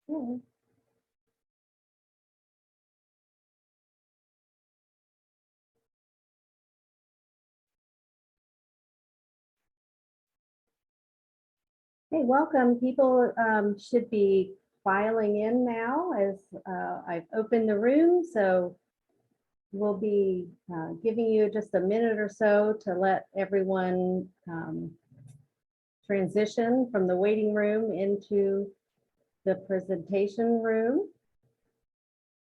Okay. Hey, welcome. People should be filing in now as I've opened the room. So we'll be giving you just a minute or so to let everyone transition from the waiting room into the presentation room.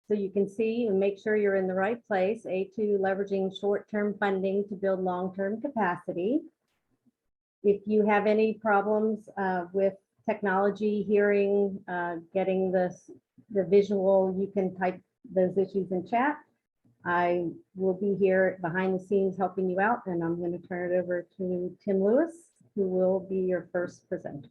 So you can see and make sure you're in the right place. A2, leveraging short-term funding to build long-term capacity. If you have any problems with technology, hearing, getting the visual, you can type those issues in chat. I will be here behind the scenes helping you out, and I'm going to turn it over to Tim Lewis, who will be your first presenter.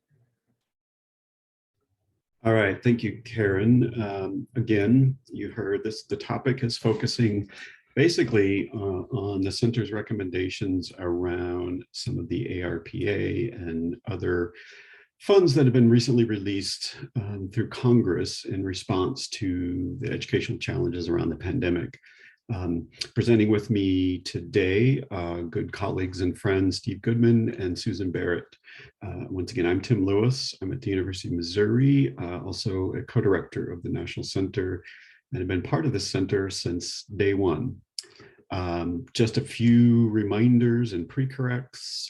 All right, thank you, Karen. Again, you heard this, the topic is focusing basically on the center's recommendations around some of the ARPA and other funds that have been recently released through Congress in response to the educational challenges around the pandemic. Presenting with me today, good colleagues and friends, Steve Goodman and Susan Barrett. Once again, I'm Tim Lewis. I'm at the University of Missouri, also a co-director of the National Center, and have been part of the center since day one. Just a few reminders and pre-corrects.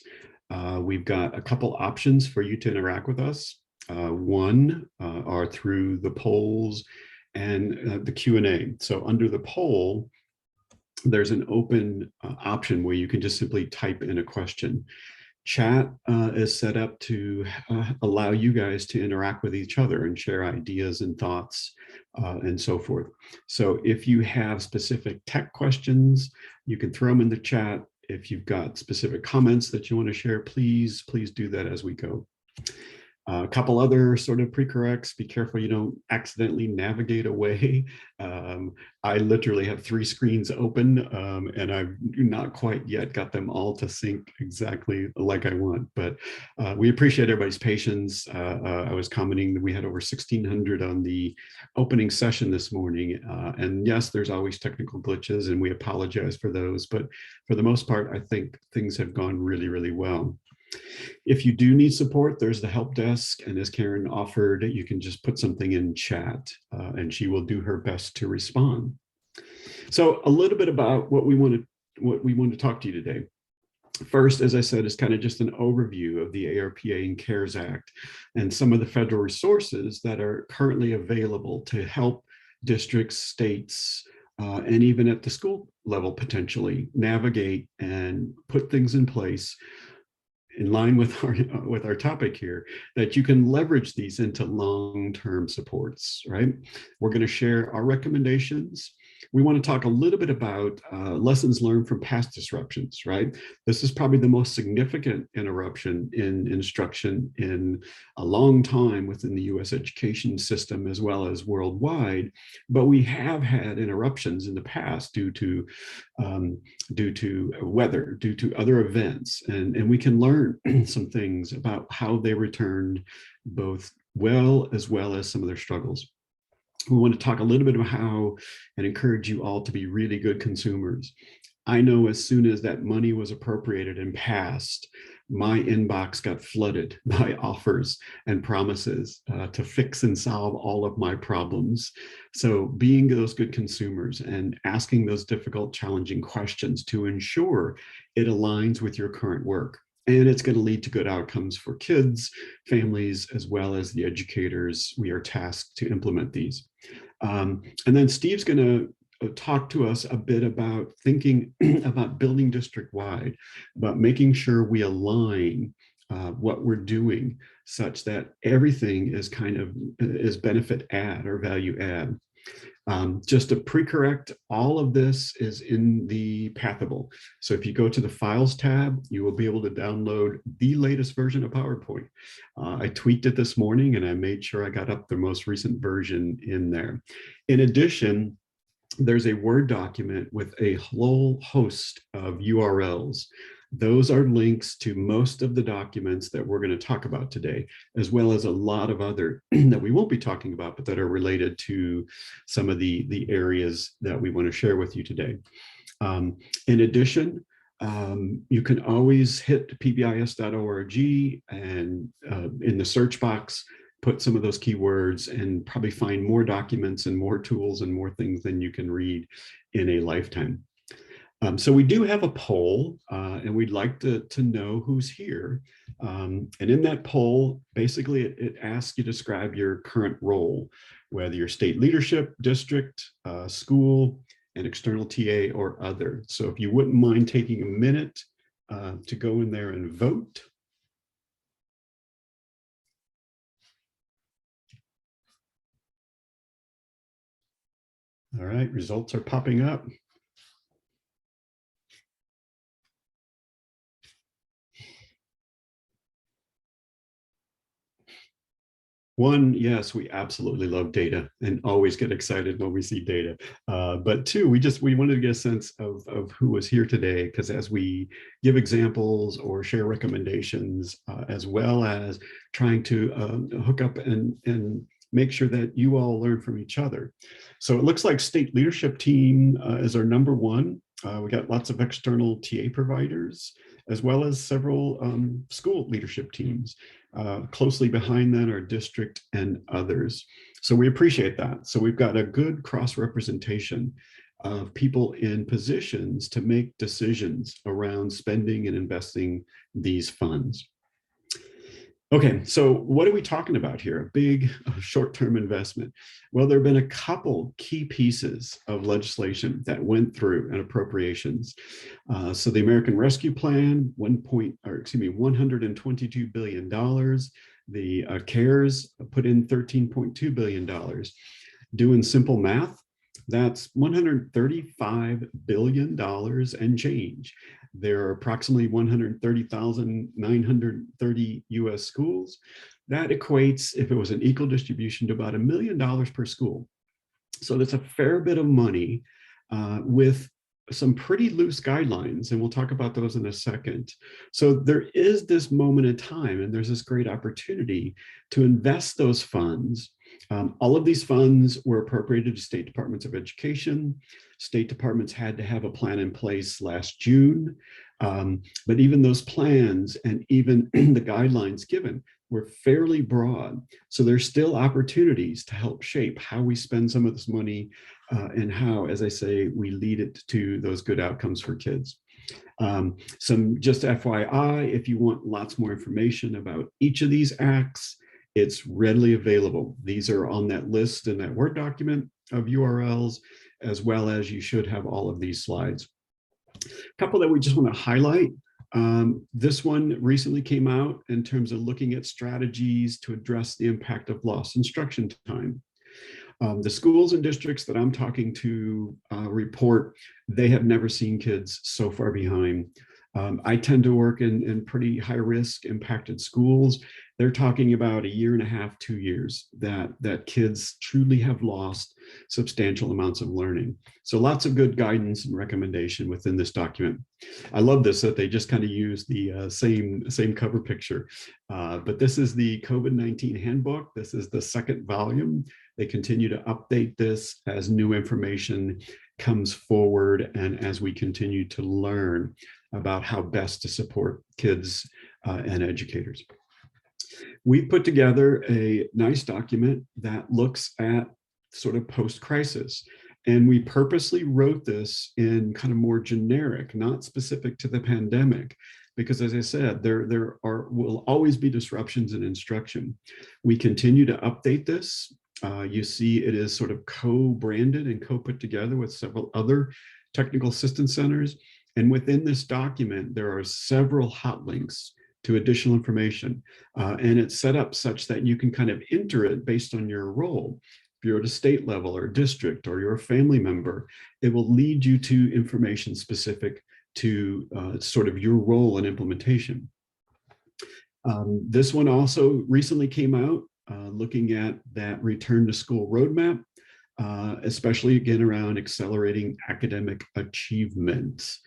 We've got a couple options for you to interact with us. One are through the polls and the Q&A. So under the poll, there's an open option where you can just simply type in a question. Chat is set up to allow you guys to interact with each other and share ideas and thoughts and so forth. So if you have specific tech questions, you can throw them in the chat. If you've got specific comments that you want to share, please do that as we go. A couple other sort of pre-corrects. Be careful you don't accidentally navigate away. I literally have 3 screens open and I've not quite yet got them all to sync exactly like I want, but we appreciate everybody's patience. I was commenting that we had over 1,600 on the opening session this morning. And yes, there's always technical glitches and we apologize for those, but for the most part, I think things have gone really, really well. If you do need support, there's the help desk, and as Karen offered, you can just put something in chat and she will do her best to respond. So a little bit about what we want to talk to you today. First, as I said, is kind of just an overview of the ARPA and CARES Act and some of the federal resources that are currently available to help districts, states, and even at the school level potentially navigate and put things in place in line with our topic here, that you can leverage these into long-term supports, right? We're going to share our recommendations. We want to talk a little bit about lessons learned from past disruptions, right? This is probably the most significant interruption in instruction in a long time within the US education system as well as worldwide, but we have had interruptions in the past due to weather, due to other events, and we can learn some things about how they returned both well as some of their struggles. We want to talk a little bit about how and encourage you all to be really good consumers. I know as soon as that money was appropriated and passed, my inbox got flooded by offers and promises to fix and solve all of my problems. So being those good consumers and asking those difficult, challenging questions to ensure it aligns with your current work. And it's going to lead to good outcomes for kids, families, as well as the educators we are tasked to implement these. And then Steve's going to talk to us a bit about thinking about building district-wide, about making sure we align what we're doing such that everything is is benefit add or value add. Just to pre-correct, all of this is in the Pathable. So if you go to the Files tab, you will be able to download the latest version of PowerPoint. I tweaked it this morning and I made sure I got up the most recent version in there. In addition, there's a Word document with a whole host of URLs Those are links to most of the documents that we're going to talk about today, as well as a lot of other that we won't be talking about, but that are related to some of the areas that we want to share with you today. In addition, you can always hit pbis.org and in the search box, put some of those keywords and probably find more documents and more tools and more things than you can read in a lifetime. So we do have a poll and we'd like to know who's here. And in that poll, basically it asks you to describe your current role, whether you're state leadership, district, school, an external TA or other. So if you wouldn't mind taking a minute to go in there and vote. All right, results are popping up. One, yes, we absolutely love data and always get excited when we see data. But two, we wanted to get a sense of who was here today, because as we give examples or share recommendations, as well as trying to hook up and make sure that you all learn from each other. So it looks like state leadership team is our number one. We got lots of external TA providers, as well as several school leadership teams. Closely behind that are district and others. So we appreciate that. So we've got a good cross-representation of people in positions to make decisions around spending and investing these funds. Okay, so what are we talking about here? A big short-term investment. Well, there have been a couple key pieces of legislation that went through and appropriations. So the American Rescue Plan, $122 billion. The CARES put in $13.2 billion. Doing simple math, that's $135 billion and change. There are approximately 130,930 US schools. That equates, if it was an equal distribution, to about $1 million per school. So that's a fair bit of money with some pretty loose guidelines, and we'll talk about those in a second. So there is this moment in time, and there's this great opportunity to invest those funds. All of these funds were appropriated to state departments of education. State departments had to have a plan in place last June, but even those plans and even the guidelines given were fairly broad. So there's still opportunities to help shape how we spend some of this money and how, as I say, we lead it to those good outcomes for kids. Some just FYI, if you want lots more information about each of these acts, it's readily available. These are on that list in that Word document of URLs, as well as you should have all of these slides. A couple that we just want to highlight. This one recently came out in terms of looking at strategies to address the impact of lost instruction time. The schools and districts that I'm talking to report they have never seen kids so far behind. I tend to work in pretty high risk impacted schools. They're talking about 1.5 years, 2 years that kids truly have lost substantial amounts of learning. So lots of good guidance and recommendation within this document. I love this, that they just kind of use the same cover picture. But this is the COVID-19 handbook. This is the second volume. They continue to update this as new information comes forward and as we continue to learn about how best to support kids and educators. We put together a nice document that looks at sort of post-crisis. And we purposely wrote this in kind of more generic, not specific to the pandemic, because as I said, there will always be disruptions in instruction. We continue to update this. You see it is sort of co-branded and co-put together with several other technical assistance centers. And within this document, there are several hot links to additional information. And it's set up such that you can kind of enter it based on your role. If you're at a state level or district or you're a family member, it will lead you to information specific to sort of your role in implementation. This one also recently came out looking at that return to school roadmap, especially again around accelerating academic achievement.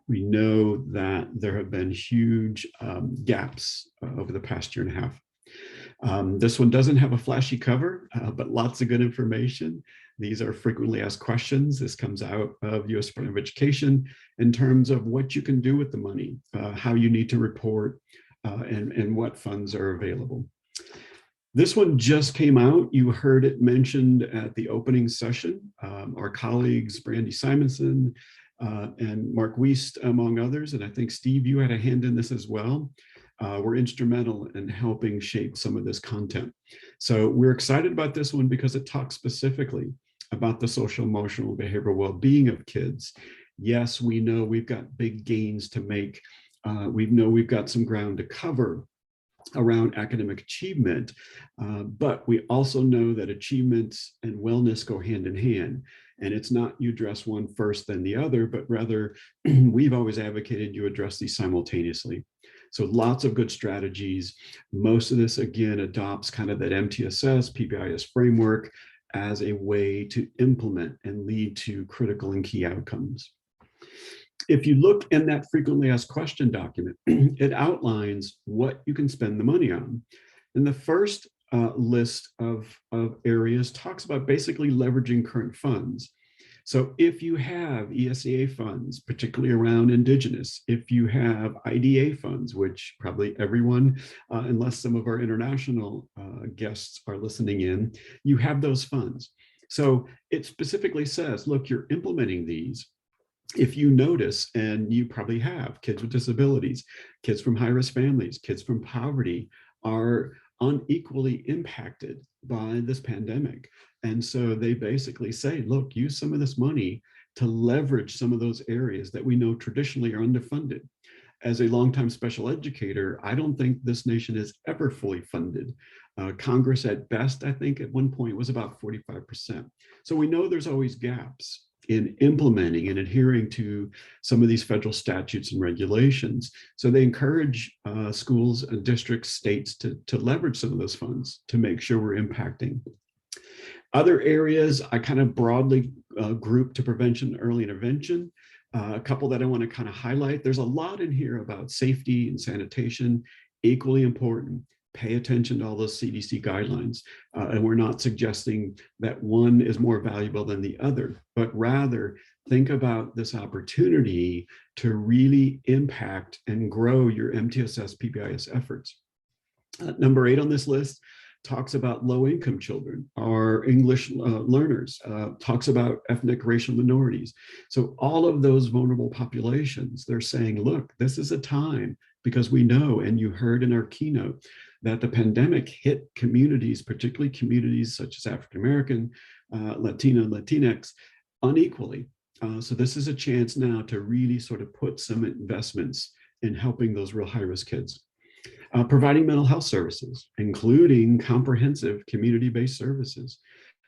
We know that there have been huge gaps over the past year and a half. This one doesn't have a flashy cover, but lots of good information. These are frequently asked questions. This comes out of U.S. Department of Education in terms of what you can do with the money, how you need to report, and what funds are available. This one just came out. You heard it mentioned at the opening session. Our colleagues, Brandy Simonson and Mark Wiest, among others, and I think Steve, you had a hand in this as well, were instrumental in helping shape some of this content. So we're excited about this one because it talks specifically about the social, emotional, behavioral well-being of kids. Yes, we know we've got big gains to make. We know we've got some ground to cover around academic achievement, but we also know that achievement and wellness go hand in hand. And it's not you address one first, then the other, but rather we've always advocated you address these simultaneously. So lots of good strategies. Most of this, again, adopts kind of that ntss, PBIS framework as a way to implement and lead to critical and key outcomes. If you look in that frequently asked question document, it outlines what you can spend the money on. And the first list of areas talks about basically leveraging current funds. So if you have ESEA funds, particularly around Indigenous, if you have IDA funds, which probably everyone, unless some of our international guests are listening in, you have those funds. So it specifically says, look, you're implementing these. If you notice, and you probably have, kids with disabilities, kids from high-risk families, kids from poverty are unequally impacted by this pandemic. And so they basically say, look, use some of this money to leverage some of those areas that we know traditionally are underfunded. As a longtime special educator, I don't think this nation is ever fully funded. Congress at best, I think at one point was about 45%. So we know there's always gaps in implementing and adhering to some of these federal statutes and regulations. So they encourage schools and districts, states to leverage some of those funds to make sure we're impacting. Other areas I kind of broadly group to prevention, early intervention. A couple that I want to kind of highlight. There's a lot in here about safety and sanitation, equally important. Pay attention to all those CDC guidelines. And we're not suggesting that one is more valuable than the other, but rather think about this opportunity to really impact and grow your MTSS PBIS efforts. Number 8 on this list talks about low-income children, our English learners, talks about ethnic racial minorities. So all of those vulnerable populations, they're saying, look, this is a time, because we know, and you heard in our keynote, that the pandemic hit communities, particularly communities such as African-American, Latino, Latinx, unequally. So this is a chance now to really sort of put some investments in helping those real high-risk kids. Providing mental health services, including comprehensive community-based services.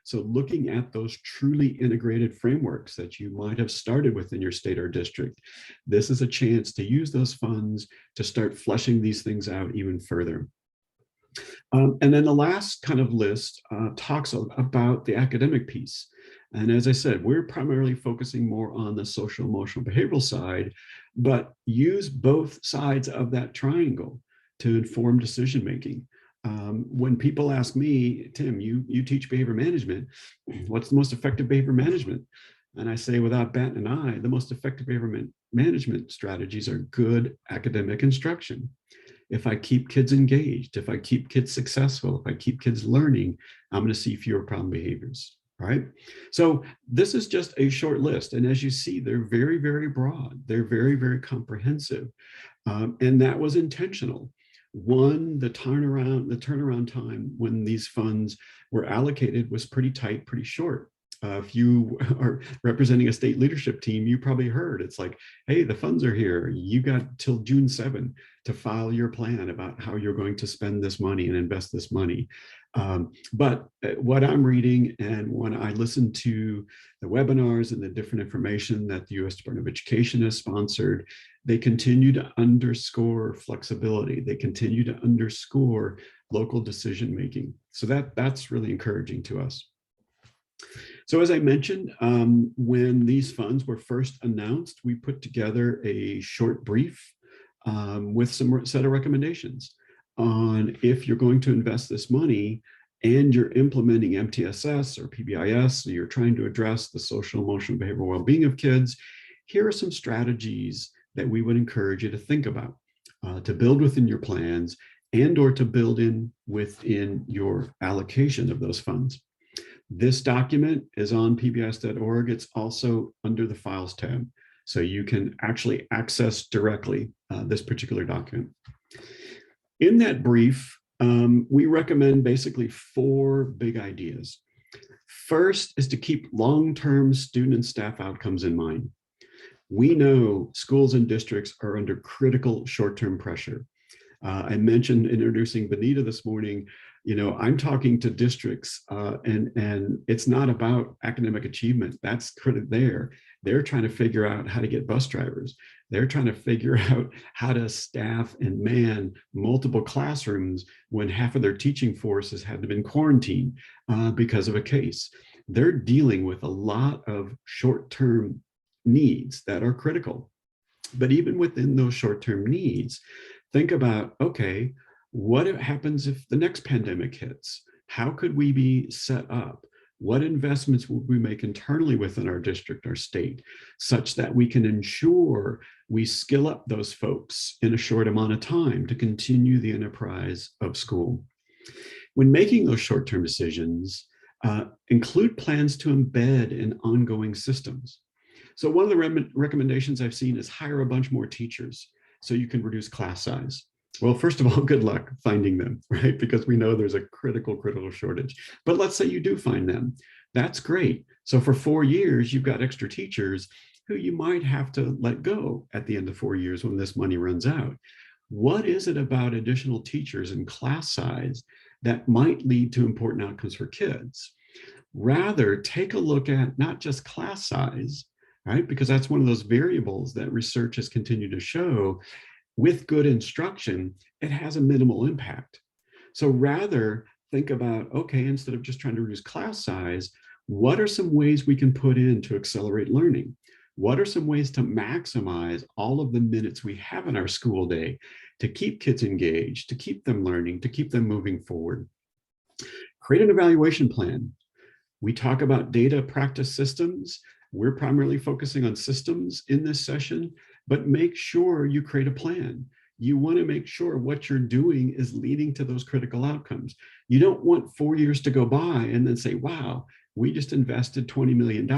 So looking at those truly integrated frameworks that you might have started with in your state or district, this is a chance to use those funds to start fleshing these things out even further. And then the last kind of list talks about the academic piece. And as I said, we're primarily focusing more on the social, emotional, behavioral side, but use both sides of that triangle to inform decision-making. When people ask me, Tim, you teach behavior management, what's the most effective behavior management? And I say, without batting an eye, the most effective behavior management strategies are good academic instruction. If I keep kids engaged, if I keep kids successful, if I keep kids learning, I'm going to see fewer problem behaviors. Right? So this is just a short list. And as you see, they're very, very broad. They're very, very comprehensive. And that was intentional. One, the turnaround time when these funds were allocated was pretty tight, pretty short. If you are representing a state leadership team, you probably heard it's like, hey, the funds are here. You got till June 7 to file your plan about how you're going to spend this money and invest this money. But what I'm reading, and when I listen to the webinars and the different information that the U.S. Department of Education has sponsored, they continue to underscore flexibility. They continue to underscore local decision making. So that's really encouraging to us. So as I mentioned, when these funds were first announced, we put together a short brief with some set of recommendations on if you're going to invest this money and you're implementing MTSS or PBIS, so you're trying to address the social, emotional, behavioral well-being of kids, here are some strategies that we would encourage you to think about, to build within your plans and or to build in within your allocation of those funds. This document is on pbis.org. It's also under the Files tab, so you can actually access directly this particular document. In that brief, we recommend basically 4 big ideas. First is to keep long-term student and staff outcomes in mind. We know schools and districts are under critical short-term pressure. I mentioned introducing Benita this morning. You know, I'm talking to districts and it's not about academic achievement. That's critical there. They're trying to figure out how to get bus drivers. They're trying to figure out how to staff and man multiple classrooms when half of their teaching force has had to be in quarantine because of a case. They're dealing with a lot of short-term needs that are critical. But even within those short-term needs, think about, okay, what happens if the next pandemic hits? How could we be set up? What investments would we make internally within our district, our state, such that we can ensure we skill up those folks in a short amount of time to continue the enterprise of school? When making those short-term decisions, include plans to embed in ongoing systems. So one of the recommendations I've seen is hire a bunch more teachers so you can reduce class size. Well, first of all, good luck finding them, right? Because we know there's a critical shortage. But let's say you do find them. That's great. So for 4 years, you've got extra teachers who you might have to let go at the end of 4 years when this money runs out. What is it about additional teachers and class size that might lead to important outcomes for kids? Rather, take a look at not just class size, right? Because that's one of those variables that research has continued to show. With good instruction, it has a minimal impact. So rather think about, okay, instead of just trying to reduce class size, what are some ways we can put in to accelerate learning? What are some ways to maximize all of the minutes we have in our school day to keep kids engaged, to keep them learning, to keep them moving forward? Create an evaluation plan. We talk about data practice systems. We're primarily focusing on systems in this session, but make sure you create a plan. You want to make sure what you're doing is leading to those critical outcomes. You don't want 4 years to go by and then say, wow, we just invested $20 million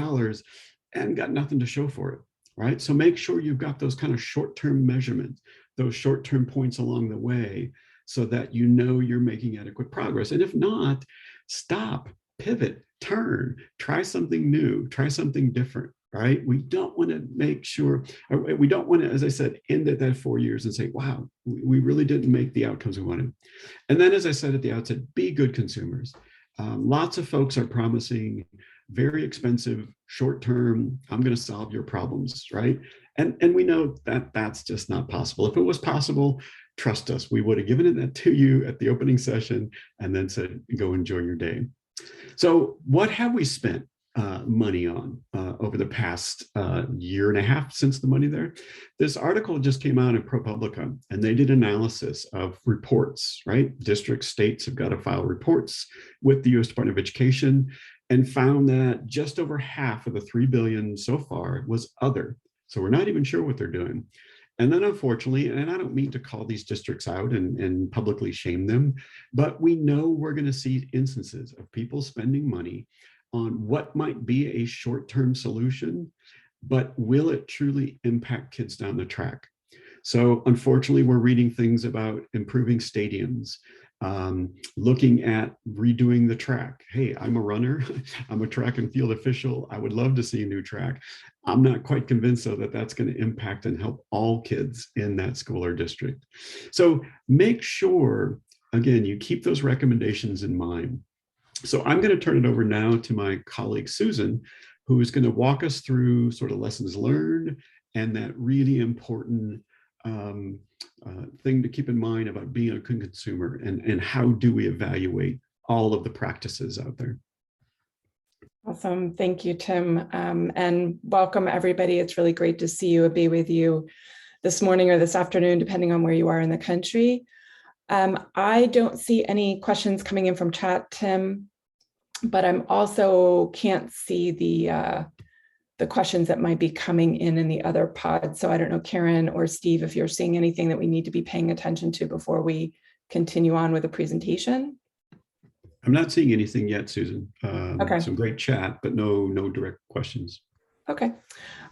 and got nothing to show for it, right? So make sure you've got those kind of short-term measurements, those short-term points along the way so that you know you're making adequate progress. And if not, stop, pivot, turn, try something new, try something different, right? We don't want to make sure, we don't want to, as I said, end at that 4 years and say, wow, we really didn't make the outcomes we wanted. And then, as I said at the outset, be good consumers. Lots of folks are promising very expensive, short-term, I'm going to solve your problems, right? And we know that that's just not possible. If it was possible, trust us, we would have given it to you at the opening session and then said, go enjoy your day. So what have we spent money on over the past year and a half since the money there? This article just came out in ProPublica, and they did analysis of reports, right? Districts, states have got to file reports with the U.S. Department of Education and found that just over half of the $3 billion so far was other. So we're not even sure what they're doing. And then unfortunately, and I don't mean to call these districts out and publicly shame them, but we know we're going to see instances of people spending money on what might be a short-term solution, but will it truly impact kids down the track? So unfortunately, we're reading things about improving stadiums, looking at redoing the track. Hey, I'm a runner. I'm a track and field official. I would love to see a new track. I'm not quite convinced though that that's going to impact and help all kids in that school or district. So make sure, again, you keep those recommendations in mind. So I'm going to turn it over now to my colleague, Susan, who is going to walk us through sort of lessons learned and that really important thing to keep in mind about being a good consumer and how do we evaluate all of the practices out there. Awesome. Thank you, Tim. And welcome, everybody. It's really great to see you, be with you this morning or this afternoon, depending on where you are in the country. I don't see any questions coming in from chat, Tim, but I'm also can't see the questions that might be coming in the other pod. So I don't know, Karen or Steve, if you're seeing anything that we need to be paying attention to before we continue on with the presentation. I'm not seeing anything yet, Susan. Okay. Some great chat, but no direct questions. Okay.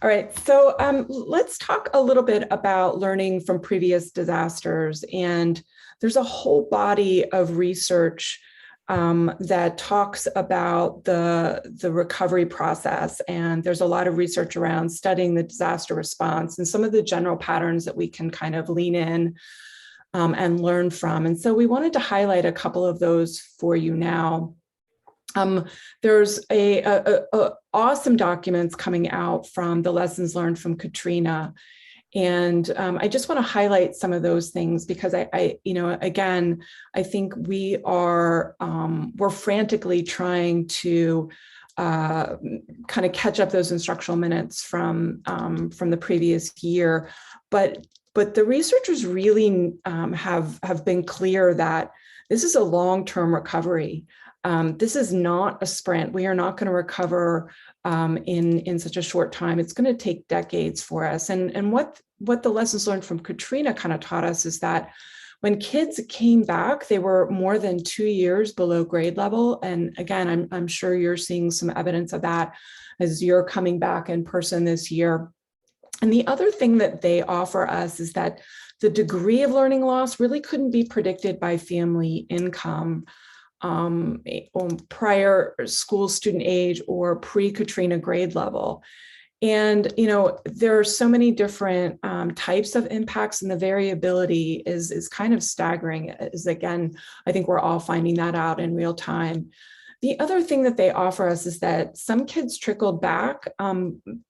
All right. So let's talk a little bit about learning from previous disasters. And there's a whole body of research that talks about the recovery process. And there's a lot of research around studying the disaster response and some of the general patterns that we can kind of lean in and learn from. And so we wanted to highlight a couple of those for you now. There's a awesome documents coming out from the lessons learned from Katrina. And I just want to highlight some of those things because again, I think we're frantically trying to kind of catch up those instructional minutes from the previous year. But the researchers really have been clear that this is a long-term recovery. This is not a sprint. We are not going to recover in such a short time. It's going to take decades for us. And what the lessons learned from Katrina kind of taught us is that when kids came back, they were more than 2 years below grade level. And again, I'm sure you're seeing some evidence of that as you're coming back in person this year. And the other thing that they offer us is that the degree of learning loss really couldn't be predicted by family income, prior school student age, or pre-Katrina grade level. And, there are so many different types of impacts, and the variability is kind of staggering. As again, I think we're all finding that out in real time. The other thing that they offer us is that some kids trickled back.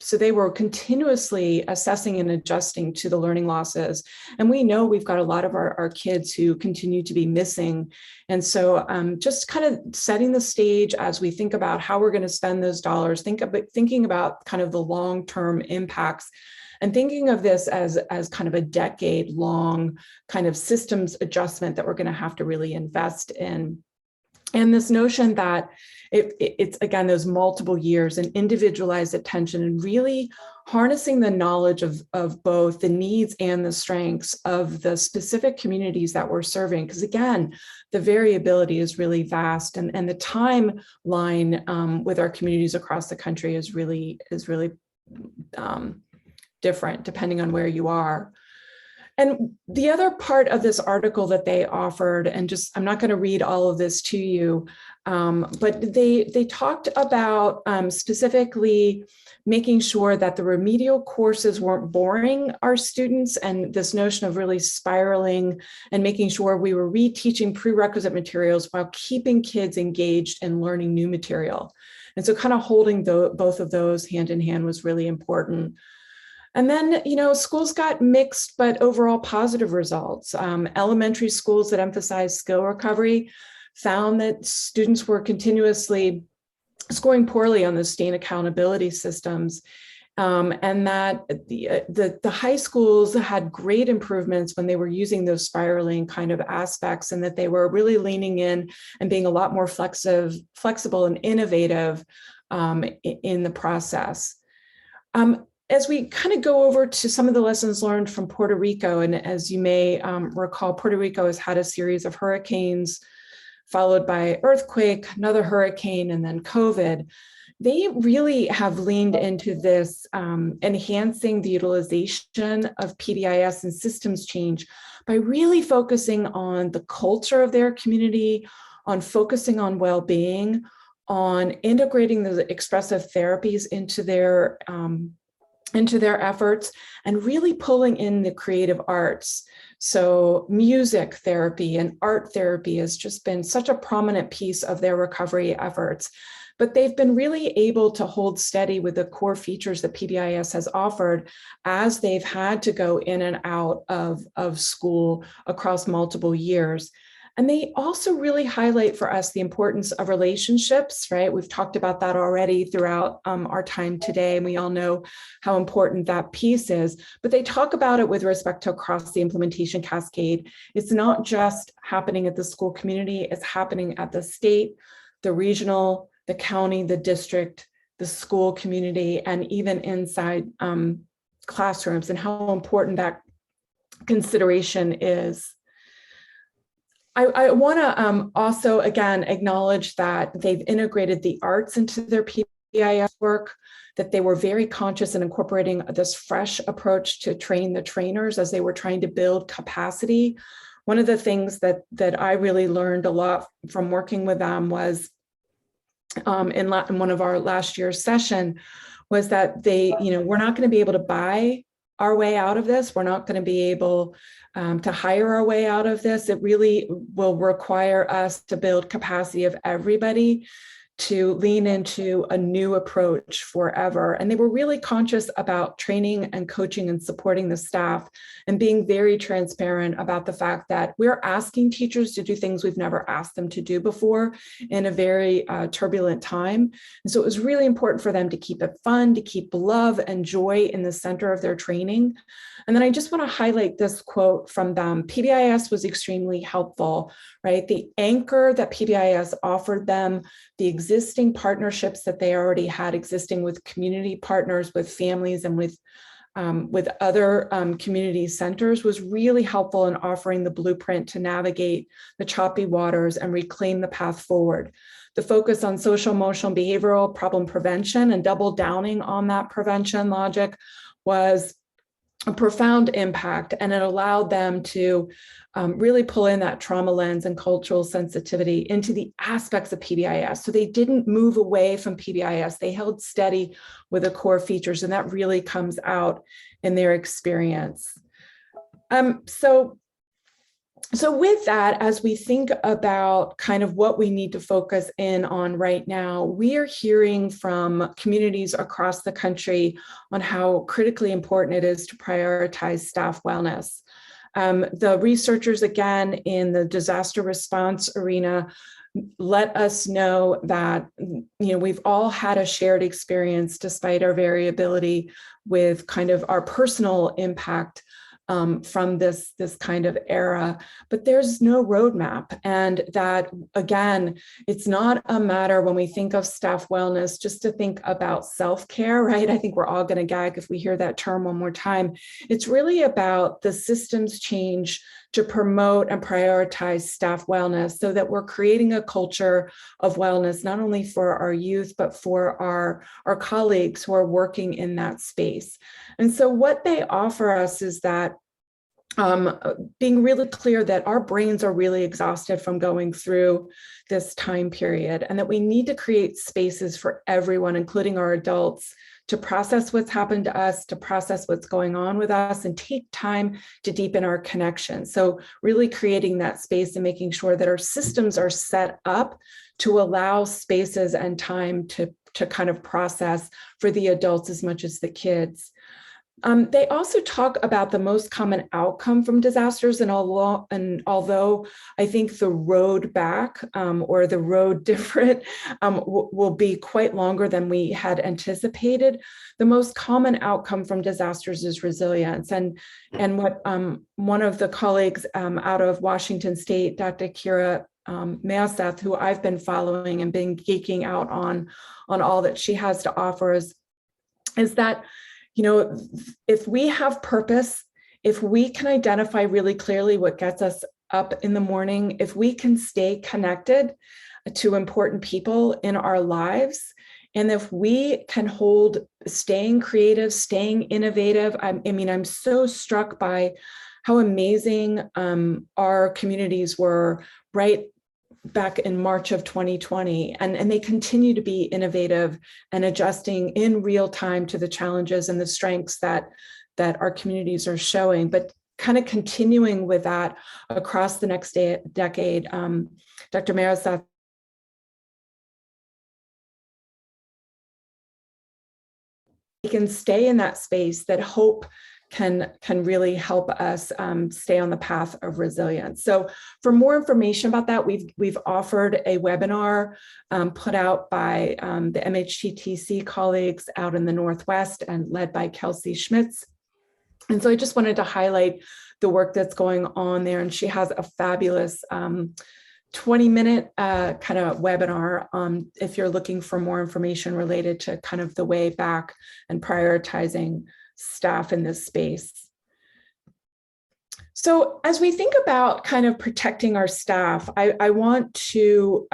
So they were continuously assessing and adjusting to the learning losses. And we know we've got a lot of our kids who continue to be missing. And so just kind of setting the stage as we think about how we're going to spend those dollars, thinking about kind of the long-term impacts, and thinking of this as kind of a decade-long kind of systems adjustment that we're going to have to really invest in. And this notion that it's again, those multiple years and individualized attention, and really harnessing the knowledge of both the needs and the strengths of the specific communities that we're serving. Because again, the variability is really vast, and the timeline with our communities across the country is really different depending on where you are. And the other part of this article that they offered, and just, I'm not going to read all of this to you, but they talked about specifically making sure that the remedial courses weren't boring our students, and this notion of really spiraling and making sure we were reteaching prerequisite materials while keeping kids engaged and learning new material. And so kind of holding both of those hand in hand was really important. And then, schools got mixed, but overall positive results. Elementary schools that emphasized skill recovery found that students were continuously scoring poorly on the STAIN accountability systems, and that the high schools had great improvements when they were using those spiraling kind of aspects, and that they were really leaning in and being a lot more flexible and innovative in the process. As we kind of go over to some of the lessons learned from Puerto Rico, and as you may recall, Puerto Rico has had a series of hurricanes, followed by earthquake, another hurricane, and then COVID. They really have leaned into this enhancing the utilization of PBIS and systems change by really focusing on the culture of their community, on focusing on well-being, on integrating the expressive therapies into their efforts, and really pulling in the creative arts. So music therapy and art therapy has just been such a prominent piece of their recovery efforts. But they've been really able to hold steady with the core features that PBIS has offered as they've had to go in and out of school across multiple years. And they also really highlight for us the importance of relationships, right? We've talked about that already throughout our time today, and we all know how important that piece is. But they talk about it with respect to across the implementation cascade. It's not just happening at the school community, it's happening at the state, the regional, the county, the district, the school community, and even inside classrooms, and how important that consideration is. I want to also, again, acknowledge that they've integrated the arts into their PBIS work, that they were very conscious in incorporating this fresh approach to train the trainers as they were trying to build capacity. One of the things that I really learned a lot from working with them was in one of our last year's session was that we're not going to be able to buy our way out of this. We're not going to be able to hire our way out of this. It really will require us to build capacity of everybody to lean into a new approach forever. And they were really conscious about training and coaching and supporting the staff and being very transparent about the fact that we're asking teachers to do things we've never asked them to do before in a very turbulent time. And so it was really important for them to keep it fun, to keep love and joy in the center of their training. And then I just want to highlight this quote from them. PBIS was extremely helpful, right? The anchor that PBIS offered them, the existing partnerships that they already had existing with community partners, with families, and with other community centers was really helpful in offering the blueprint to navigate the choppy waters and reclaim the path forward. The focus on social, emotional, behavioral problem prevention and double downing on that prevention logic was a profound impact, and it allowed them to really pull in that trauma lens and cultural sensitivity into the aspects of PBIS. So they didn't move away from PBIS. They held steady with the core features, and that really comes out in their experience. So with that, as we think about kind of what we need to focus in on right now, we are hearing from communities across the country on how critically important it is to prioritize staff wellness. The researchers, again, in the disaster response arena, let us know that we've all had a shared experience despite our variability with kind of our personal impact from this kind of era, but there's no roadmap. And that, again, it's not a matter when we think of staff wellness, just to think about self-care, right? I think we're all going to gag if we hear that term one more time. It's really about the systems change to promote and prioritize staff wellness so that we're creating a culture of wellness, not only for our youth, but for our colleagues who are working in that space. And so what they offer us is that being really clear that our brains are really exhausted from going through this time period, and that we need to create spaces for everyone, including our adults, to process what's happened to us, to process what's going on with us, and take time to deepen our connection. So really creating that space and making sure that our systems are set up to allow spaces and time to kind of process for the adults as much as the kids. They also talk about the most common outcome from disasters, and although I think the road back or the road different will be quite longer than we had anticipated, the most common outcome from disasters is resilience. And what one of the colleagues out of Washington State, Dr. Kira Meoseth, who I've been following and been geeking out on all that she has to offer, is that if we have purpose, if we can identify really clearly what gets us up in the morning, if we can stay connected to important people in our lives, and if we can hold staying creative, staying innovative, I'm so struck by how amazing our communities were right back in March of 2020, and they continue to be innovative and adjusting in real time to the challenges and the strengths that our communities are showing. But kind of continuing with that across the next decade, Dr. Meoseth can stay in that space, that hope can really help us stay on the path of resilience. So for more information about that, we've offered a webinar put out by the MHTTC colleagues out in the Northwest and led by Kelsey Schmitz. And so I just wanted to highlight the work that's going on there. And she has a fabulous 20-minute kind of webinar if you're looking for more information related to kind of the way back and prioritizing staff in this space. So as we think about kind of protecting our staff, I want to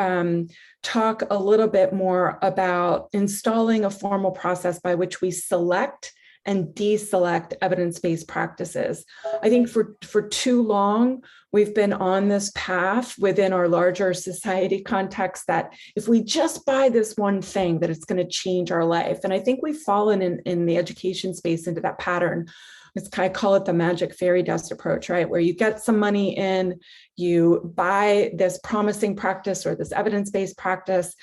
talk a little bit more about installing a formal process by which we select and deselect evidence-based practices. I think for too long, we've been on this path within our larger society context that if we just buy this one thing, that it's going to change our life. And I think we've fallen in the education space into that pattern. I call it the magic fairy dust approach, right? Where you get some money in, you buy this promising practice or this evidence-based practice,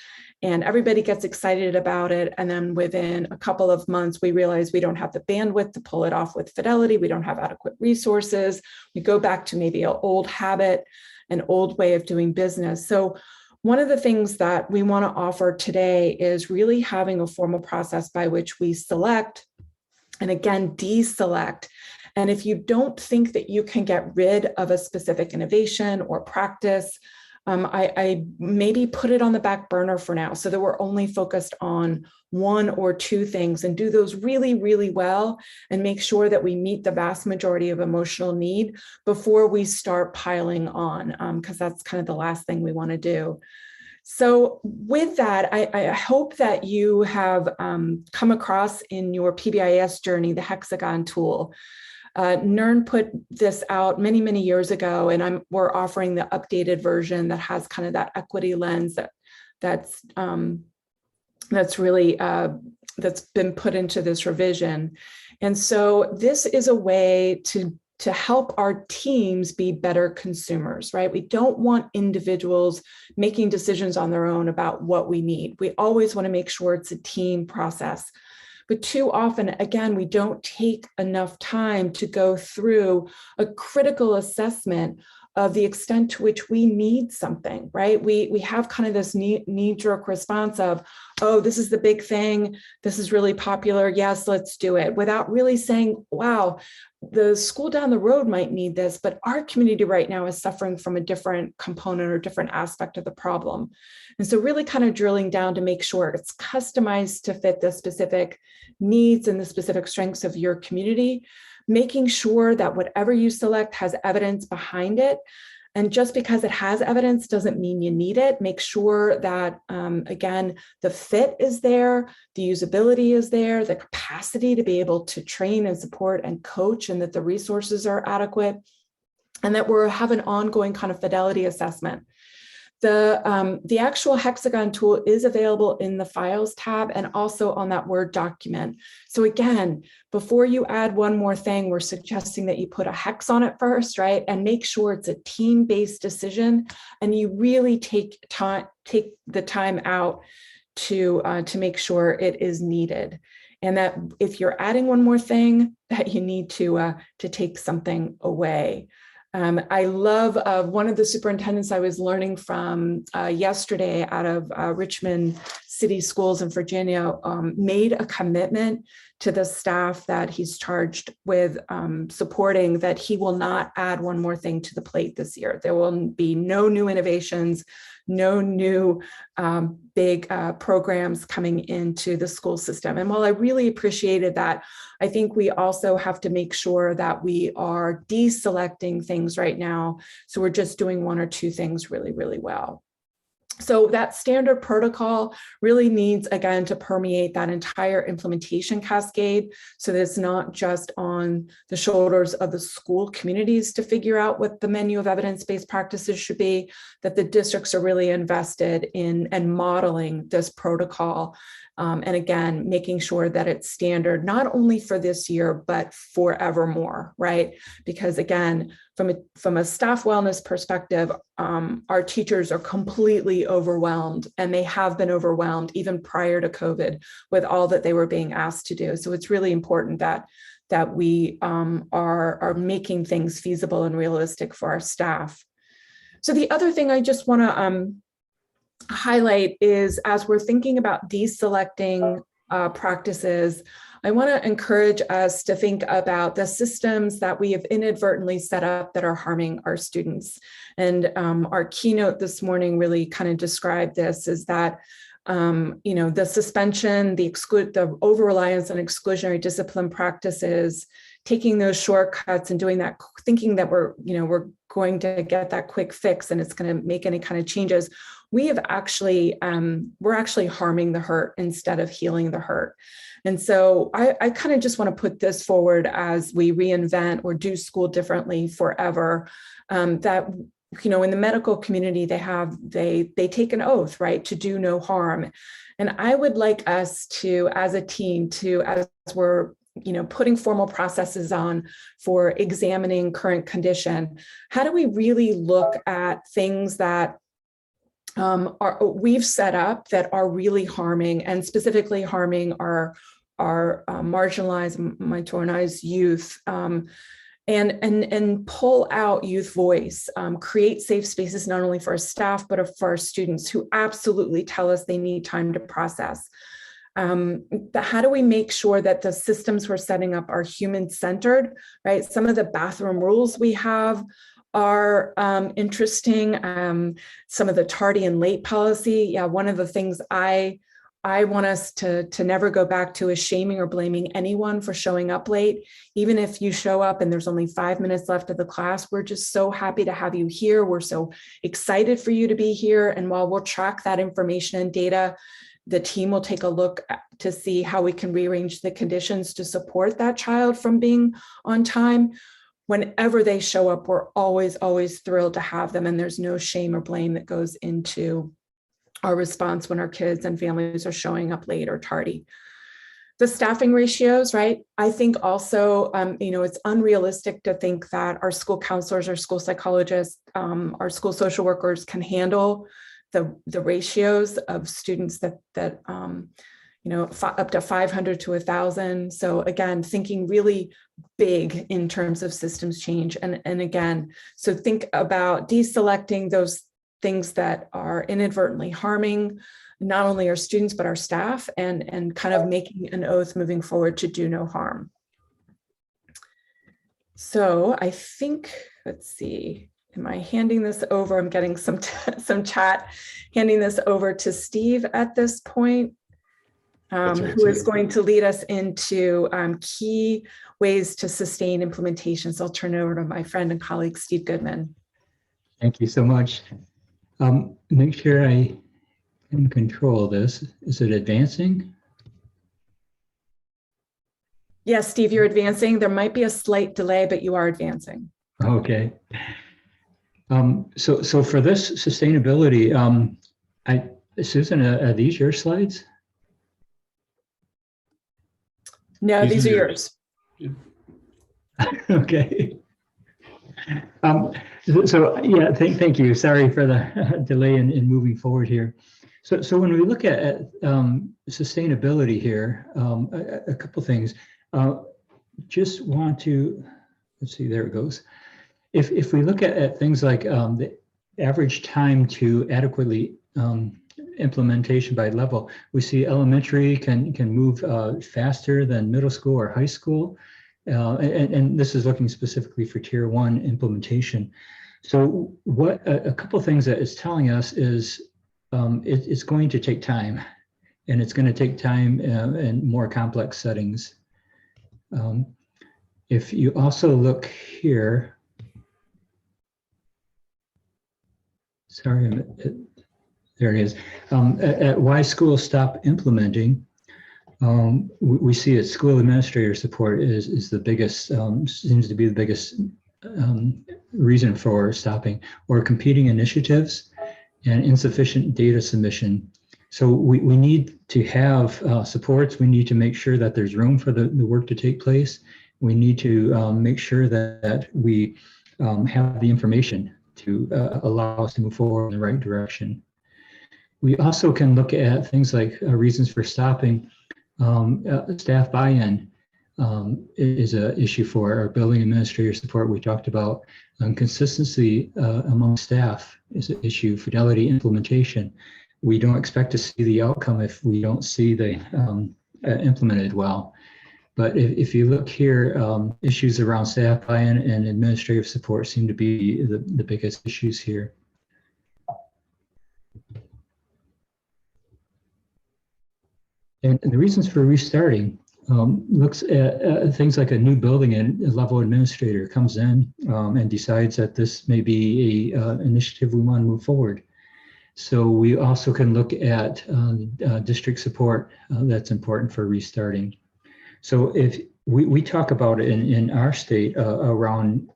and everybody gets excited about it. And then within a couple of months, we realize we don't have the bandwidth to pull it off with Fidelity. We don't have adequate resources. We go back to maybe an old habit, an old way of doing business. So one of the things that we want to offer today is really having a formal process by which we select and again, deselect. And if you don't think that you can get rid of a specific innovation or practice, I maybe put it on the back burner for now so that we're only focused on one or two things and do those really, really well and make sure that we meet the vast majority of emotional need before we start piling on, because that's kind of the last thing we want to do. So with that, I hope that you have come across in your PBIS journey, the Hexagon tool. NERN put this out many, many years ago, and we're offering the updated version that has kind of that equity lens that's really that's been put into this revision. And so this is a way to help our teams be better consumers, right? We don't want individuals making decisions on their own about what we need. We always want to make sure it's a team process. But too often, again, we don't take enough time to go through a critical assessment of the extent to which we need something, right? We have kind of this knee-jerk response of, oh, this is the big thing. This is really popular. Yes, let's do it, without really saying, wow, the school down the road might need this, but our community right now is suffering from a different component or different aspect of the problem. And so really kind of drilling down to make sure it's customized to fit the specific needs and the specific strengths of your community, making sure that whatever you select has evidence behind it. And just because it has evidence doesn't mean you need it. Make sure that, again, the fit is there, the usability is there, the capacity to be able to train and support and coach, and that the resources are adequate, and that we have an ongoing kind of fidelity assessment. The actual Hexagon tool is available in the Files tab and also on that Word document. So again, before you add one more thing, we're suggesting that you put a hex on it first, right? And make sure it's a team-based decision, and you really take the time out to make sure it is needed. And that if you're adding one more thing, that you need to take something away. I love one of the superintendents I was learning from yesterday out of Richmond City Schools in Virginia made a commitment to the staff that he's charged with supporting, that he will not add one more thing to the plate this year. There will be no new innovations, no new big programs coming into the school system. And while I really appreciated that, I think we also have to make sure that we are deselecting things right now. So we're just doing one or two things really, really well. So that standard protocol really needs, again, to permeate that entire implementation cascade, so that it's not just on the shoulders of the school communities to figure out what the menu of evidence-based practices should be, that the districts are really invested in and modeling this protocol. And again, making sure that it's standard, not only for this year, but forevermore, right? Because again, from a staff wellness perspective, our teachers are completely overwhelmed, and they have been overwhelmed even prior to COVID with all that they were being asked to do. So it's really important that that we are making things feasible and realistic for our staff. So the other thing I just want to highlight is, as we're thinking about deselecting practices, I want to encourage us to think about the systems that we have inadvertently set up that are harming our students. And our keynote this morning really kind of described this, is that the suspension, the over-reliance on exclusionary discipline practices, taking those shortcuts and doing that, thinking that we're going to get that quick fix and it's going to make any kind of changes. We're actually harming the hurt instead of healing the hurt. And so I kind of just want to put this forward as we reinvent or do school differently forever, that in the medical community, they take an oath, right, to do no harm. And I would like us to, as a team, as we're putting formal processes on for examining current condition, how do we really look at things that we've set up that are really harming, and specifically harming our marginalized, marginalized youth, and pull out youth voice, create safe spaces not only for our staff, but for our students who absolutely tell us they need time to process. How do we make sure that the systems we're setting up are human-centered, right? Some of the bathroom rules we have are interesting. Some of the tardy and late policy. Yeah, one of the things I want us to never go back to is shaming or blaming anyone for showing up late. Even if you show up and there's only 5 minutes left of the class, we're just so happy to have you here. We're so excited for you to be here. And while we'll track that information and data, the team will take a look to see how we can rearrange the conditions to support that child from being on time. Whenever they show up, we're always thrilled to have them, and there's no shame or blame that goes into our response when our kids and families are showing up late or tardy. The staffing ratios, right? I think also, it's unrealistic to think that our school counselors, our school psychologists, our school social workers can handle the ratios of students that up to 500 to 1,000. So again, thinking really big in terms of systems change. And again, so think about deselecting those things that are inadvertently harming not only our students, but our staff, and kind of making an oath moving forward to do no harm. So I think, let's see, am I handing this over? I'm getting some chat, handing this over to Steve at this point. Who is going to lead us into key ways to sustain implementation. So I'll turn it over to my friend and colleague, Steve Goodman. Thank you so much. Make sure I can control this. Is it advancing? Yes, Steve, you're advancing. There might be a slight delay, but you are advancing. Okay. So for this sustainability, Susan, are these your slides? No, these are yours. Okay. So yeah, thank you. Sorry for the delay in moving forward here. So when we look at sustainability here, a couple things. Just want to, let's see, there it goes. If we look at things like the average time to adequately implementation by level, we see elementary can move faster than middle school or high school. And this is looking specifically for tier 1 implementation. So what a couple of things that it's telling us is it's going to take time, and it's going to take time in more complex settings. If you also look here, sorry, there it is, at why schools stop implementing, we see that school administrator support is the biggest, seems to be the biggest reason for stopping, or competing initiatives and insufficient data submission. So we need to have supports. We need to make sure that there's room for the work to take place. We need to make sure that we have the information to allow us to move forward in the right direction. We also can look at things like reasons for stopping, staff buy-in. is an issue for our building administrator support. We talked about consistency among staff is an issue. Fidelity implementation. We don't expect to see the outcome if we don't see the implemented well. But if you look here, issues around staff buy-in and administrative support seem to be the biggest issues here. And the reasons for restarting looks at things like a new building and a level administrator comes in and decides that this may be a initiative we want to move forward. So we also can look at district support that's important for restarting. So if we talk about it in our state around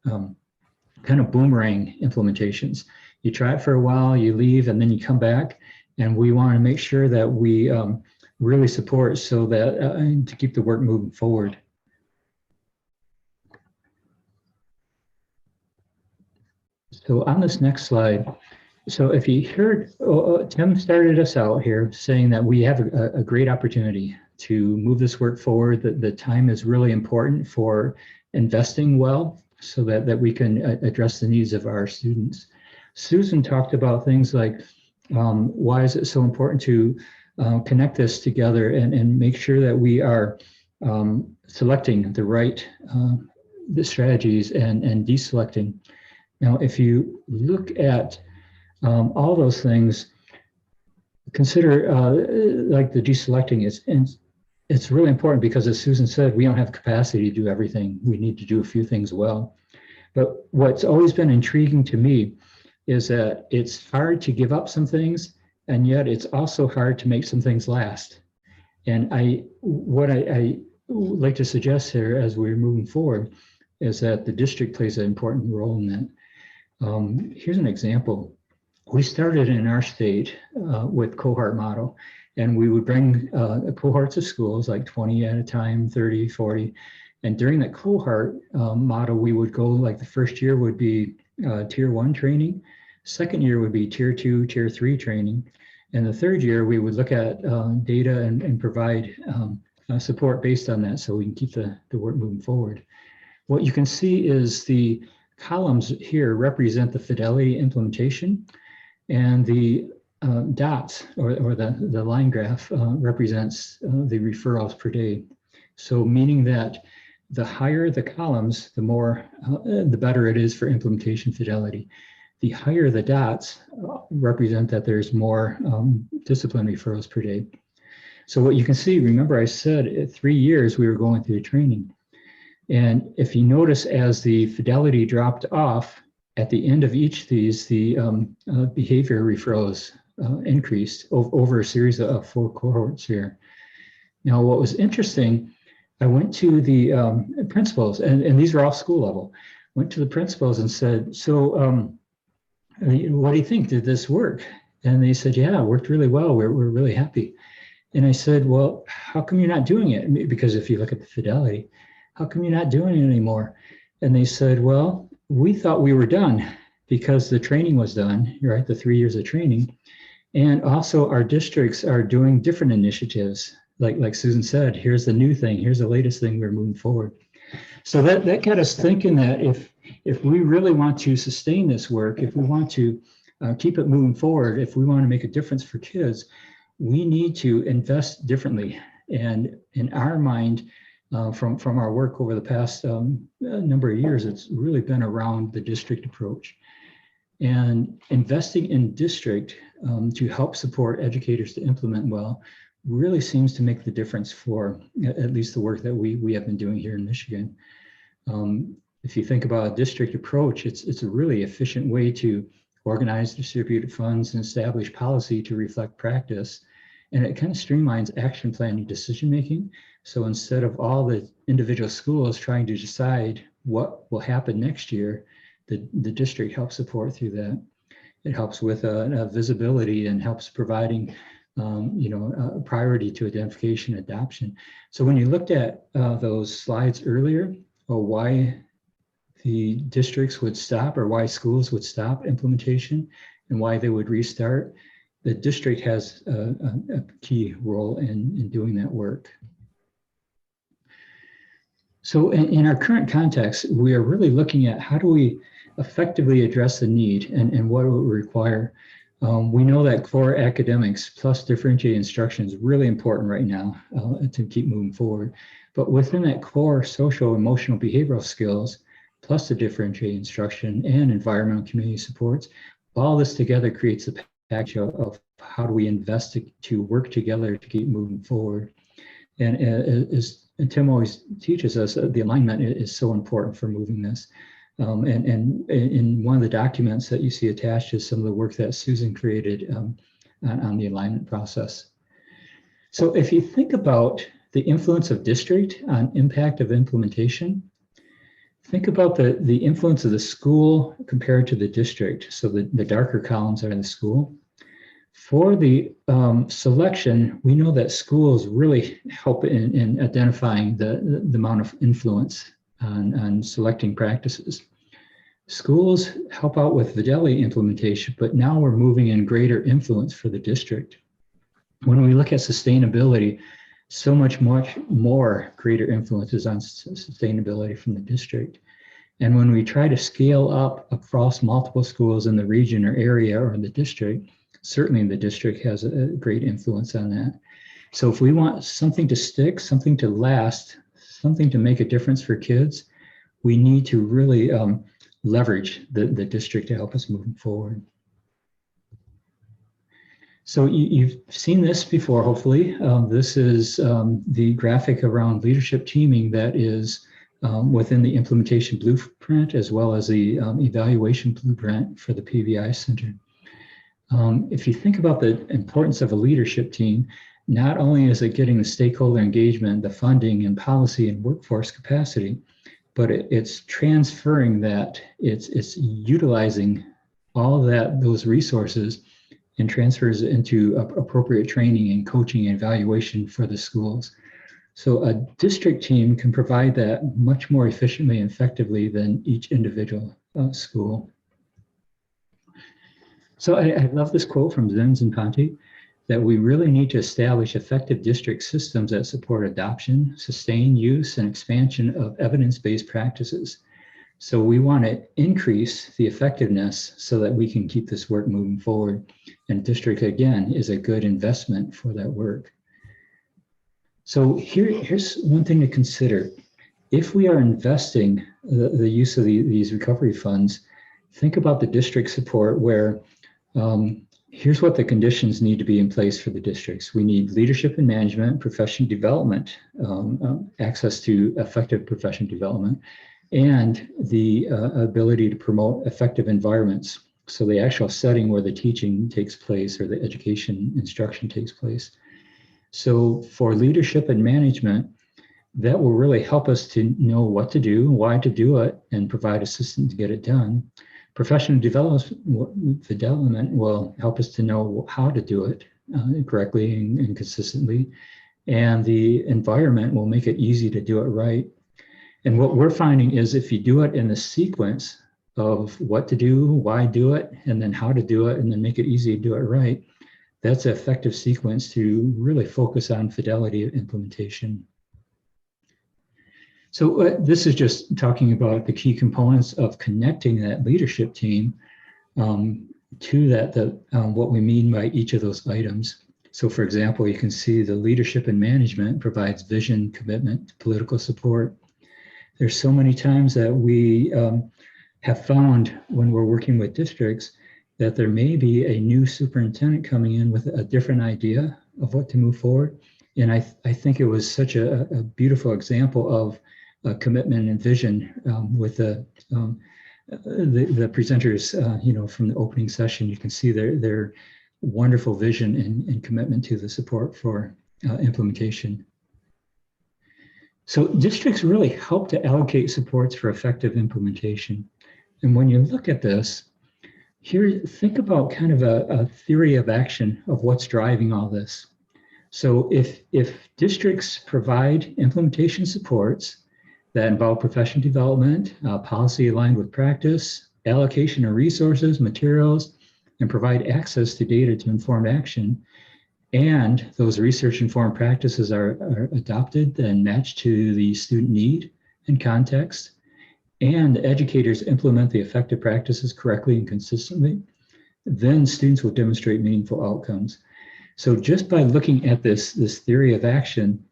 kind of boomerang implementations. You try it for a while, you leave, and then you come back. And we want to make sure that we really support so that to keep the work moving forward. So on this next slide, so if you heard, Tim started us out here saying that we have a great opportunity to move this work forward, that the time is really important for investing well so that we can address the needs of our students. Susan talked about things like why is it so important to connect this together and make sure that we are selecting the right the strategies and deselecting. Now, if you look at all those things, consider like the deselecting is, and it's really important because, as Susan said, we don't have capacity to do everything. We need to do a few things well. But what's always been intriguing to me is that it's hard to give up some things, and yet it's also hard to make some things last. And what I like to suggest here as we're moving forward is that the district plays an important role in that. Here's an example. We started in our state with Cohort Model, and we would bring cohorts of schools, like 20 at a time, 30, 40. And during that cohort model, we would go, like the first year would be tier 1 training. Second year would be tier 2, tier 3 training. And the third year, we would look at data and provide support based on that so we can keep the work moving forward. What you can see is the columns here represent the Fidelity implementation, and the dots or the line graph represents the referrals per day. So meaning that the higher the columns, the more, the better it is for implementation fidelity. The higher the dots represent that there's more discipline referrals per day. So what you can see, remember I said at 3 years we were going through training. And if you notice, as the fidelity dropped off at the end of each of these, the behavior referrals increased over a series of 4 cohorts here. Now, what was interesting, I went to the principals, and these are all school level, went to the principals and said, so what do you think? Did this work? And they said, yeah, it worked really well. We're really happy. And I said, well, how come you're not doing it? Because if you look at the fidelity, how come you're not doing it anymore? And they said, well, we thought we were done because the training was done, right? The 3 years of training. And also our districts are doing different initiatives. Like Susan said, here's the new thing, here's the latest thing we're moving forward. So that got us thinking that if we really want to sustain this work, if we want to keep it moving forward, if we want to make a difference for kids, we need to invest differently. And in our mind, from our work over the past number of years, it's really been around the district approach. And investing in district to help support educators to implement well really seems to make the difference for at least the work that we have been doing here in Michigan. If you think about a district approach, it's a really efficient way to organize distributed funds and establish policy to reflect practice. And it kind of streamlines action planning decision making. So instead of all the individual schools trying to decide what will happen next year, the district helps support through that. It helps with visibility and helps providing a priority to identification and adoption. So when you looked at those slides earlier, why the districts would stop or why schools would stop implementation and why they would restart, the district has a key role in doing that work. So in our current context, we are really looking at how do we effectively address the need and what it will require. We know that core academics plus differentiated instruction is really important right now to keep moving forward. But within that core social, emotional, behavioral skills, plus the differentiated instruction and environmental community supports, all this together creates a package of how do we invest to work together to keep moving forward. And as Tim always teaches us, the alignment is so important for moving this. And in one of the documents that you see attached is some of the work that Susan created on the alignment process. So if you think about the influence of district on impact of implementation, think about the influence of the school compared to the district. So the darker columns are the school. For the selection, we know that schools really help in identifying the amount of influence on selecting practices. Schools help out with Fidelity implementation, but now we're moving in greater influence for the district. When we look at sustainability, so much more greater influences on sustainability from the district. And when we try to scale up across multiple schools in the region or area or the district, certainly the district has a great influence on that. So if we want something to stick, something to last, something to make a difference for kids, we need to really leverage the district to help us move forward. So you've seen this before, hopefully. This is the graphic around leadership teaming that is within the implementation blueprint, as well as the evaluation blueprint for the PBIS Center. If you think about the importance of a leadership team, not only is it getting the stakeholder engagement, the funding and policy and workforce capacity, but it's transferring that, it's utilizing all of those resources and transfers it into appropriate training and coaching and evaluation for the schools. So a district team can provide that much more efficiently and effectively than each individual school. So I love this quote from Zenz and Ponte, that we really need to establish effective district systems that support adoption, sustained use, and expansion of evidence-based practices. So we want to increase the effectiveness so that we can keep this work moving forward. And district, again, is a good investment for that work. So here's one thing to consider. If we are investing the use of these recovery funds, think about the district support where here's what the conditions need to be in place for the districts. We need leadership and management, professional development, access to effective professional development, and the ability to promote effective environments. So the actual setting where the teaching takes place or the education instruction takes place. So for leadership and management, that will really help us to know what to do, why to do it, and provide assistance to get it done. Professional development will help us to know how to do it correctly and consistently. And the environment will make it easy to do it right. And what we're finding is if you do it in the sequence of what to do, why do it, and then how to do it, and then make it easy to do it right, that's an effective sequence to really focus on fidelity implementation. So this is just talking about the key components of connecting that leadership team to what we mean by each of those items. So for example, you can see the leadership and management provides vision, commitment, political support. There's so many times that we have found when we're working with districts that there may be a new superintendent coming in with a different idea of what to move forward. And I think it was such a beautiful example of commitment and vision with the presenters, from the opening session. You can see their wonderful vision and commitment to the support for implementation. So districts really help to allocate supports for effective implementation. And when you look at this, here, think about kind of a theory of action of what's driving all this. So if districts provide implementation supports that involve professional development, policy aligned with practice, allocation of resources, materials, and provide access to data to inform action, and those research-informed practices are adopted and matched to the student need and context, and educators implement the effective practices correctly and consistently, then students will demonstrate meaningful outcomes. So just by looking at this theory of action,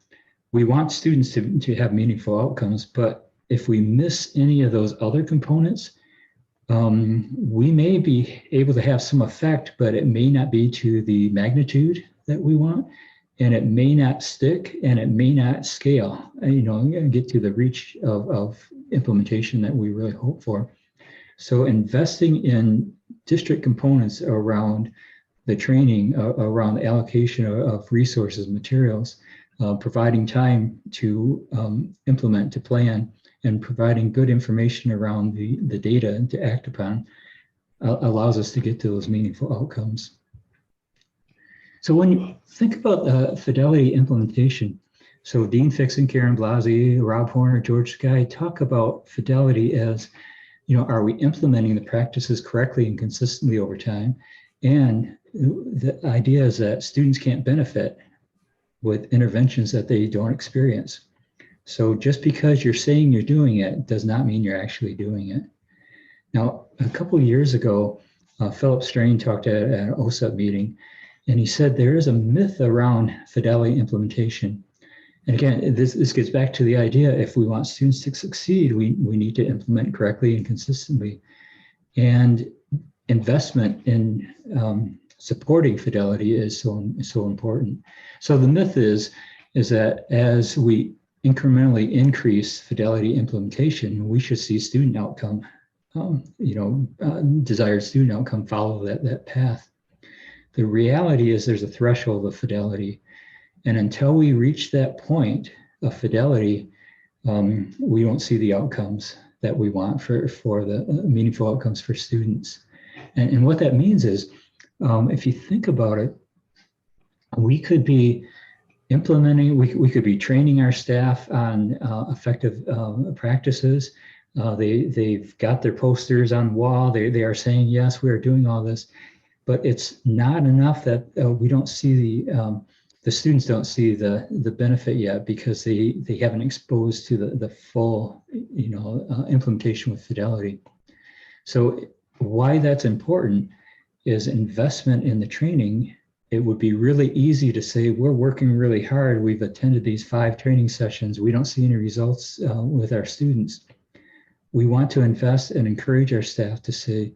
we want students to have meaningful outcomes, but if we miss any of those other components, we may be able to have some effect, but it may not be to the magnitude that we want, and it may not stick, and it may not scale, and get to the reach of implementation that we really hope for. So investing in district components around the training, around the allocation of resources, materials, providing time to implement, to plan, and providing good information around the data to act upon allows us to get to those meaningful outcomes. So when you think about Fidelity implementation, so Dean Fixon, Karen Blasey, Rob Horner, George Skye talk about Fidelity as, are we implementing the practices correctly and consistently over time? And the idea is that students can't benefit with interventions that they don't experience. So just because you're saying you're doing it does not mean you're actually doing it. Now, a couple of years ago, Philip Strain talked at an OSEP meeting, and he said there is a myth around Fidelity implementation. And again, this gets back to the idea, if we want students to succeed, we need to implement correctly and consistently. And investment in supporting Fidelity is so important. So the myth is that as we incrementally increase Fidelity implementation, we should see student outcome, desired student outcome follow that path. The reality is there's a threshold of Fidelity, and until we reach that point of Fidelity, we don't see the outcomes that we want for the meaningful outcomes for students. And what that means is, if you think about it, we could be implementing, we could be training our staff on effective practices. They've got their posters on wall. They are saying, yes, we are doing all this, but it's not enough that we don't see the students don't see the benefit yet, because they haven't exposed to the full implementation with Fidelity. So why that's important is investment in the training. It would be really easy to say, we're working really hard. We've attended these 5 training sessions. We don't see any results with our students. We want to invest and encourage our staff to say,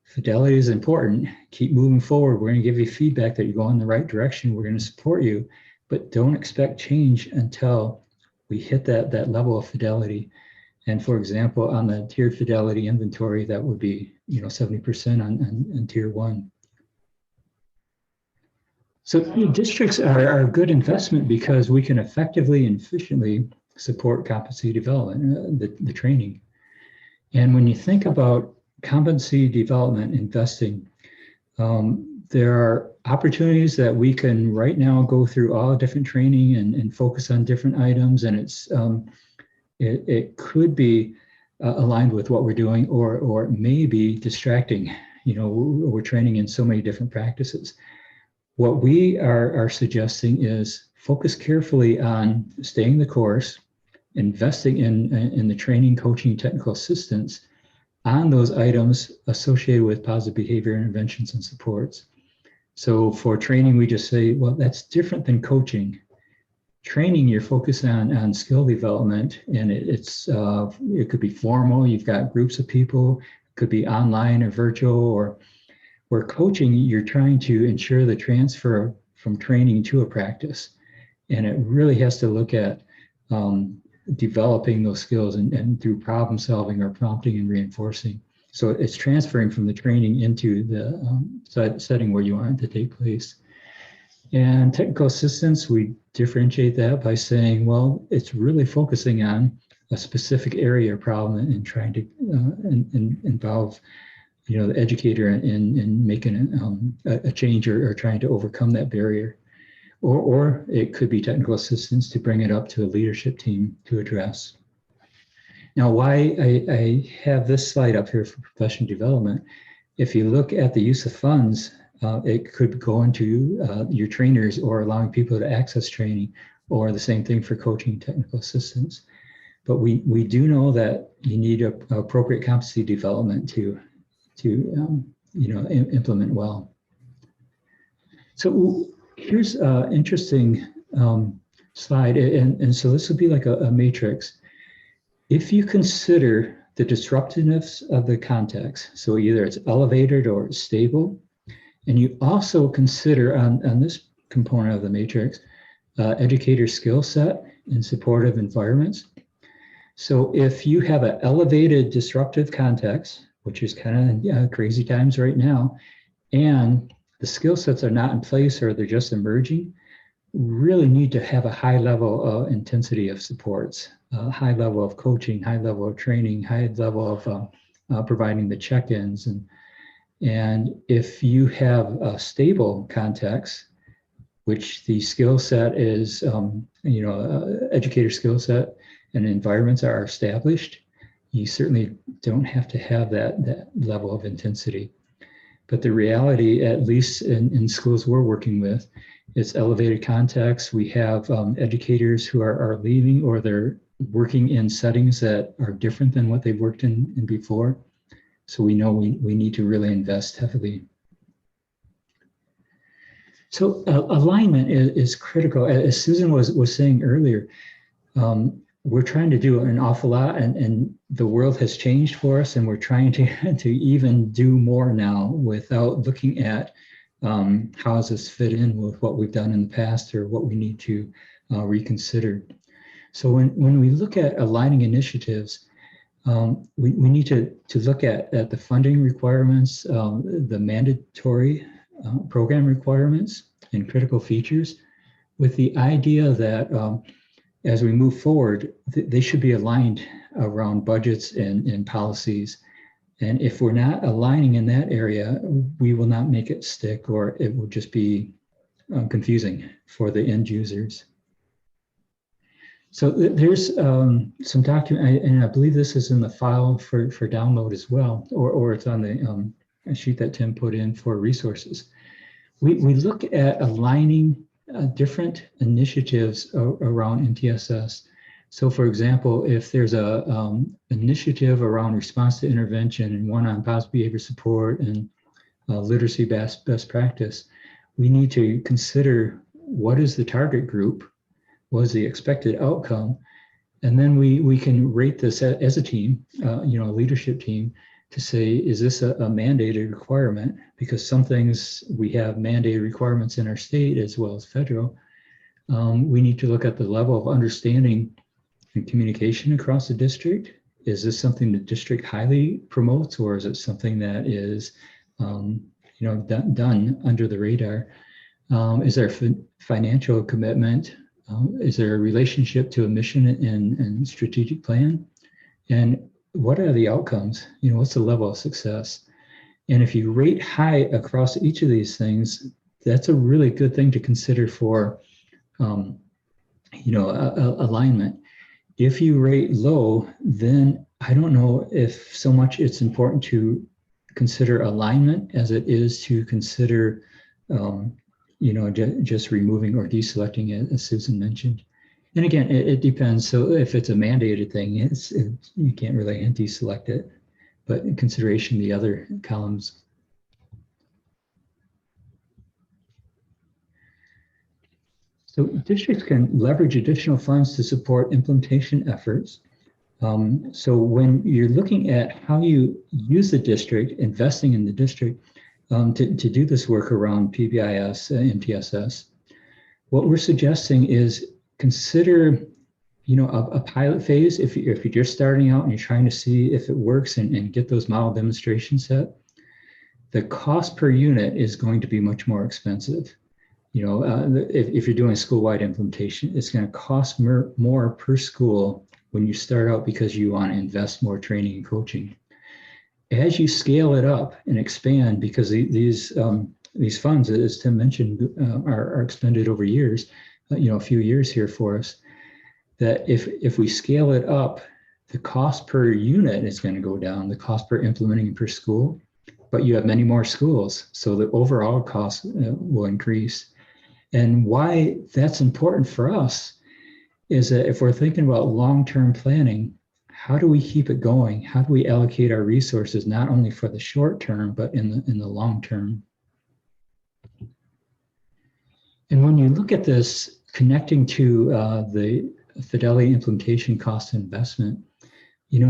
Fidelity is important. Keep moving forward. We're going to give you feedback that you're going in the right direction. We're going to support you, but don't expect change until we hit that level of Fidelity. And for example, on the tiered Fidelity inventory, that would be 70% on tier 1. So districts are a good investment because we can effectively and efficiently support competency development, the training. And when you think about competency development investing, there are opportunities that we can right now go through all different training and focus on different items, and it could be aligned with what we're doing, or it may be distracting. We're training in so many different practices. What we are suggesting is focus carefully on staying the course, investing in the training, coaching, technical assistance on those items associated with positive behavior interventions and supports. So for training, we just say, well, that's different than coaching. Training, you're focused on skill development, and it could be formal. You've got groups of people, it could be online or virtual, or where coaching, you're trying to ensure the transfer from training to a practice. And it really has to look at developing those skills and through problem solving or prompting and reinforcing. So it's transferring from the training into the setting where you want it to take place. And technical assistance, we differentiate that by saying, well, it's really focusing on a specific area or problem and trying to involve the educator in making a change or trying to overcome that barrier. Or it could be technical assistance to bring it up to a leadership team to address. Now, why I have this slide up here for professional development, if you look at the use of funds, it could go into your trainers or allowing people to access training, or the same thing for coaching technical assistance. but we do know that you need appropriate competency development to implement well. So here's an interesting slide, and so this would be like a matrix. If you consider the disruptiveness of the context, so either it's elevated or it's stable, and you also consider on this component of the matrix, educator skill set in supportive environments. So if you have an elevated disruptive context, which is kind of crazy times right now, and the skill sets are not in place or they're just emerging, really need to have a high level of intensity of supports, high level of coaching, high level of training, high level of providing the check-ins. And if you have a stable context, which the skill set is, educator skill set and environments are established, you certainly don't have to have that level of intensity. But the reality, at least in schools we're working with, it's elevated context. We have educators who are leaving, or they're working in settings that are different than what they've worked in before. So we know we need to really invest heavily. So alignment is critical. As Susan was saying earlier, we're trying to do an awful lot, and the world has changed for us, and we're trying to even do more now without looking at how does this fit in with what we've done in the past or what we need to reconsider. So when we look at aligning initiatives, we need to look at the funding requirements, the mandatory program requirements and critical features, with the idea that as we move forward, they should be aligned around budgets and policies. And if we're not aligning in that area, we will not make it stick, or it will just be confusing for the end users. So there's some document, and I believe this is in the file for download as well, or it's on the sheet that Tim put in for resources. We look at aligning different initiatives around NTSS. So for example, if there's a initiative around response to intervention and one on positive behavior support and literacy best practice, we need to consider what is the target group, what is the expected outcome, and then we can rate this as a team, a leadership team, to say, is this a mandated requirement? Because some things we have mandated requirements in our state as well as federal. We need to look at the level of understanding and communication across the district. Is this something the district highly promotes, or is it something that is done under the radar? Is there a financial commitment? Is there a relationship to a mission and strategic plan? And what are the outcomes? What's the level of success? And if you rate high across each of these things, that's a really good thing to consider for, alignment. If you rate low, then I don't know if so much it's important to consider alignment as it is to consider, just removing or deselecting it, as Susan mentioned. And again, it depends. So if it's a mandated thing, you can't really deselect it, but in consideration the other columns. So districts can leverage additional funds to support implementation efforts. So when you're looking at how you use the district, investing in the district to do this work around PBIS, MTSS, what we're suggesting is consider, a pilot phase. If you're just starting out and you're trying to see if it works and get those model demonstrations set, the cost per unit is going to be much more expensive. If you're doing a school-wide implementation, it's going to cost more per school when you start out because you want to invest more training and coaching. As you scale it up and expand, because these funds, as Tim mentioned, are expended over years, a few years here for us, that if we scale it up, the cost per unit is going to go down, the cost per implementing per school, but you have many more schools, so the overall cost will increase. And why that's important for us is that if we're thinking about long-term planning, how do we keep it going? How do we allocate our resources, not only for the short term, but in the long term? And when you look at this, connecting to the Fidelity implementation cost investment,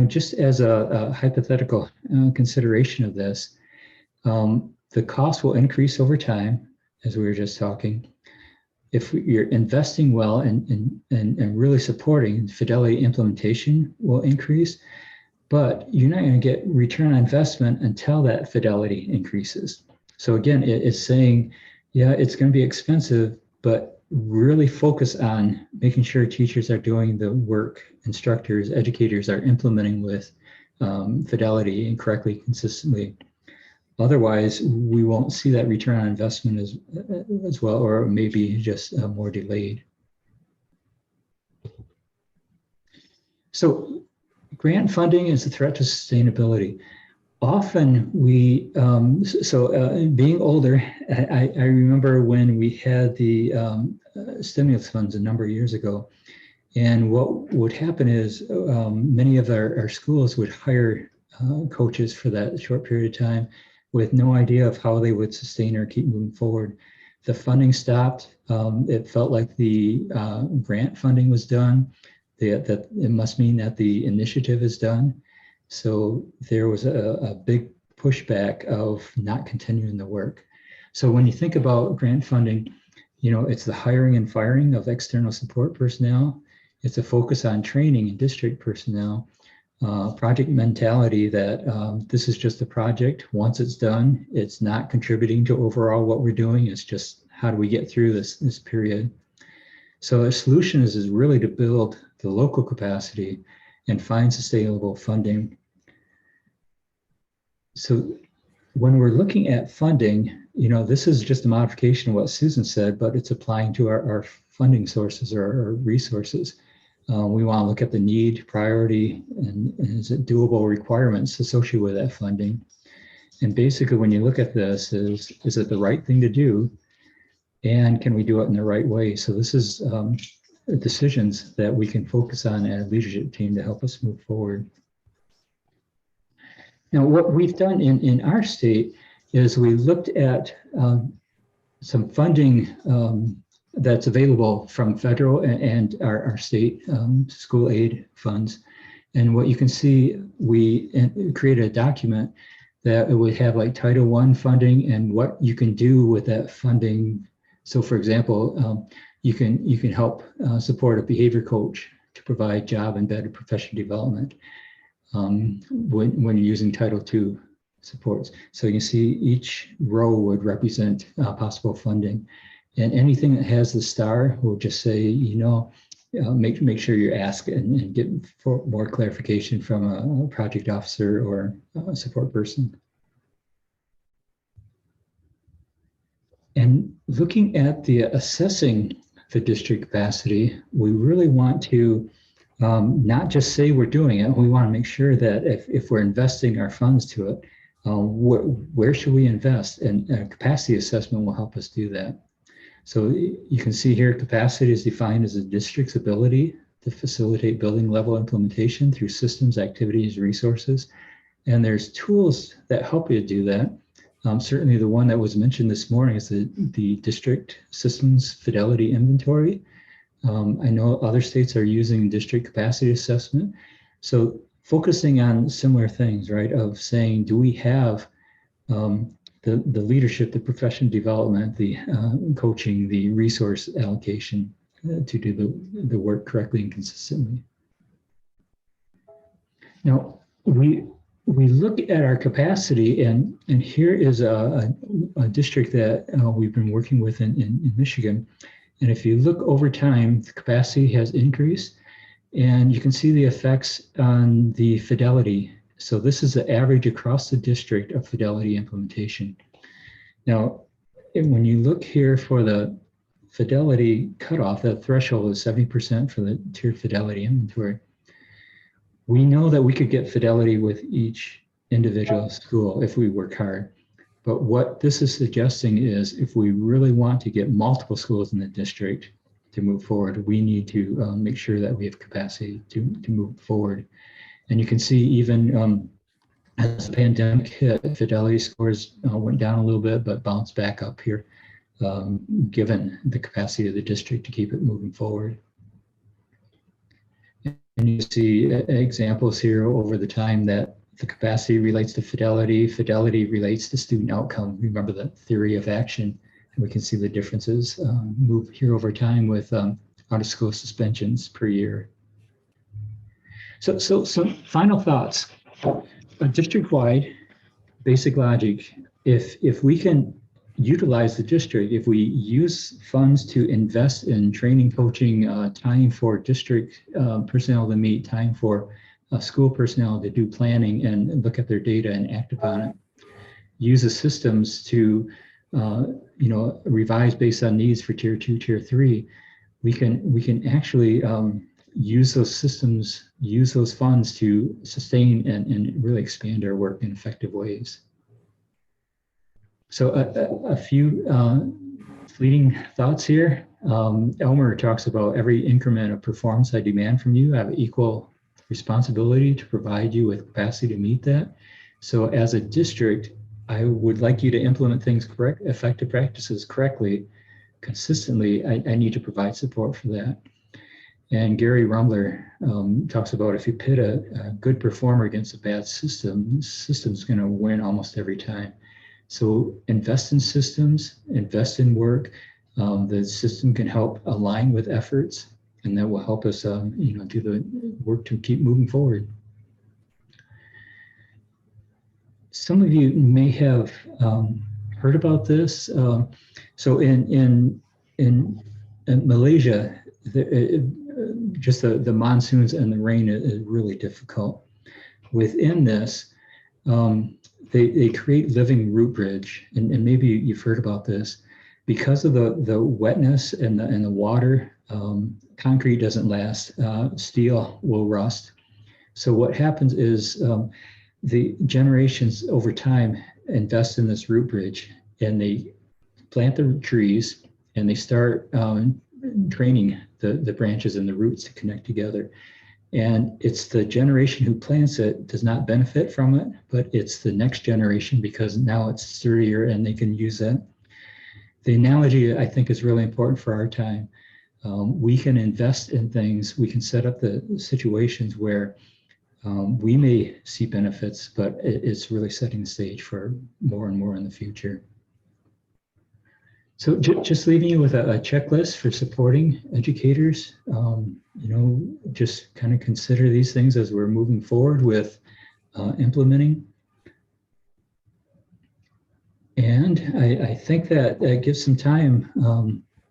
just as a hypothetical consideration of this, the cost will increase over time, as we were just talking. If you're investing well and really supporting, Fidelity implementation will increase, but you're not going to get return on investment until that Fidelity increases. So again, it's saying, yeah, it's going to be expensive, but really focus on making sure teachers are doing the work, instructors, educators are implementing with Fidelity and correctly, consistently. Otherwise, we won't see that return on investment as well, or maybe just more delayed. So grant funding is a threat to sustainability. Often we, being older, I remember when we had the stimulus funds a number of years ago, and what would happen is many of our schools would hire coaches for that short period of time with no idea of how they would sustain or keep moving forward. The funding stopped. It felt like the grant funding was done. That it must mean that the initiative is done. So there was a big pushback of not continuing the work. So when you think about grant funding, it's the hiring and firing of external support personnel. It's a focus on training and district personnel. Project mentality that this is just a project. Once it's done, it's not contributing to overall what we're doing. It's just how do we get through this period. So a solution is really to build the local capacity and find sustainable funding. So when we're looking at funding, this is just a modification of what Susan said, but it's applying to our funding sources or our resources. We want to look at the need, priority, and is it doable requirements associated with that funding. And basically, when you look at this, is it the right thing to do? And can we do it in the right way? So this is decisions that we can focus on as a leadership team to help us move forward. Now, what we've done in our state is we looked at some funding that's available from federal and our state school aid funds. And what you can see, we created a document that it would have like Title I funding and what you can do with that funding. So for example, you can help support a behavior coach to provide job embedded professional development when you're using Title II supports. So you see each row would represent possible funding. And anything that has the star will just say, make sure you ask and get more clarification from a project officer or a support person. And looking at the assessing the district capacity, we really want to not just say we're doing it. We want to make sure that if we're investing our funds to it, where should we invest? And a capacity assessment will help us do that. So you can see here, capacity is defined as a district's ability to facilitate building level implementation through systems, activities, resources. And there's tools that help you do that. Certainly the one that was mentioned this morning is the district systems fidelity inventory. I know other states are using district capacity assessment. So focusing on similar things, right, of saying, do we have the leadership, the professional development, the coaching, the resource allocation to do the work correctly and consistently. Now, we look at our capacity, and here is a district that we've been working with in Michigan. And if you look over time, the capacity has increased, and you can see the effects on the fidelity. So this is the average across the district of fidelity implementation. Now, when you look here for the fidelity cutoff, the threshold is 70% for the tiered fidelity inventory. We know that we could get fidelity with each individual school if we work hard. But what this is suggesting is if we really want to get multiple schools in the district, to move forward. We need to make sure that we have capacity to move forward. And you can see even as the pandemic hit, Fidelity scores went down a little bit, but bounced back up here, given the capacity of the district to keep it moving forward. And you see examples here over the time that the capacity relates to fidelity, fidelity relates to student outcome. Remember that theory of action, and we can see the differences move here over time with out of school suspensions per year. So some final thoughts. District-wide, basic logic, if we can utilize the district, if we use funds to invest in training, coaching, time for district personnel to meet, time for school personnel to do planning and look at their data and act upon it, use the systems to revise based on needs for tier 2, tier 3, we can actually use those systems, use those funds to sustain and really expand our work in effective ways. So a few fleeting thoughts here. Elmer talks about every increment of performance I demand from you, I have equal responsibility to provide you with capacity to meet that. So as a district, I would like you to implement things correct, effective practices correctly, consistently. I need to provide support for that. And Gary Rumbler talks about if you pit a good performer against a bad system, the system's going to win almost every time. So invest in systems, invest in work. The system can help align with efforts, and that will help us do the work to keep moving forward. Some of you may have heard about this. So in Malaysia, just the monsoons and the rain is really difficult. Within this, they create living root bridge, and maybe you've heard about this. Because of the wetness and the water, concrete doesn't last. Steel will rust. So what happens is the generations over time invest in this root bridge, and they plant the trees, and they start training the branches and the roots to connect together. And it's the generation who plants it does not benefit from it, but it's the next generation, because now it's sturdier and they can use it. The analogy, I think, is really important for our time. We can invest in things, we can set up the situations where we may see benefits, but it's really setting the stage for more and more in the future. So just leaving you with a checklist for supporting educators. Just kind of consider these things as we're moving forward with implementing. And I think that gives some time,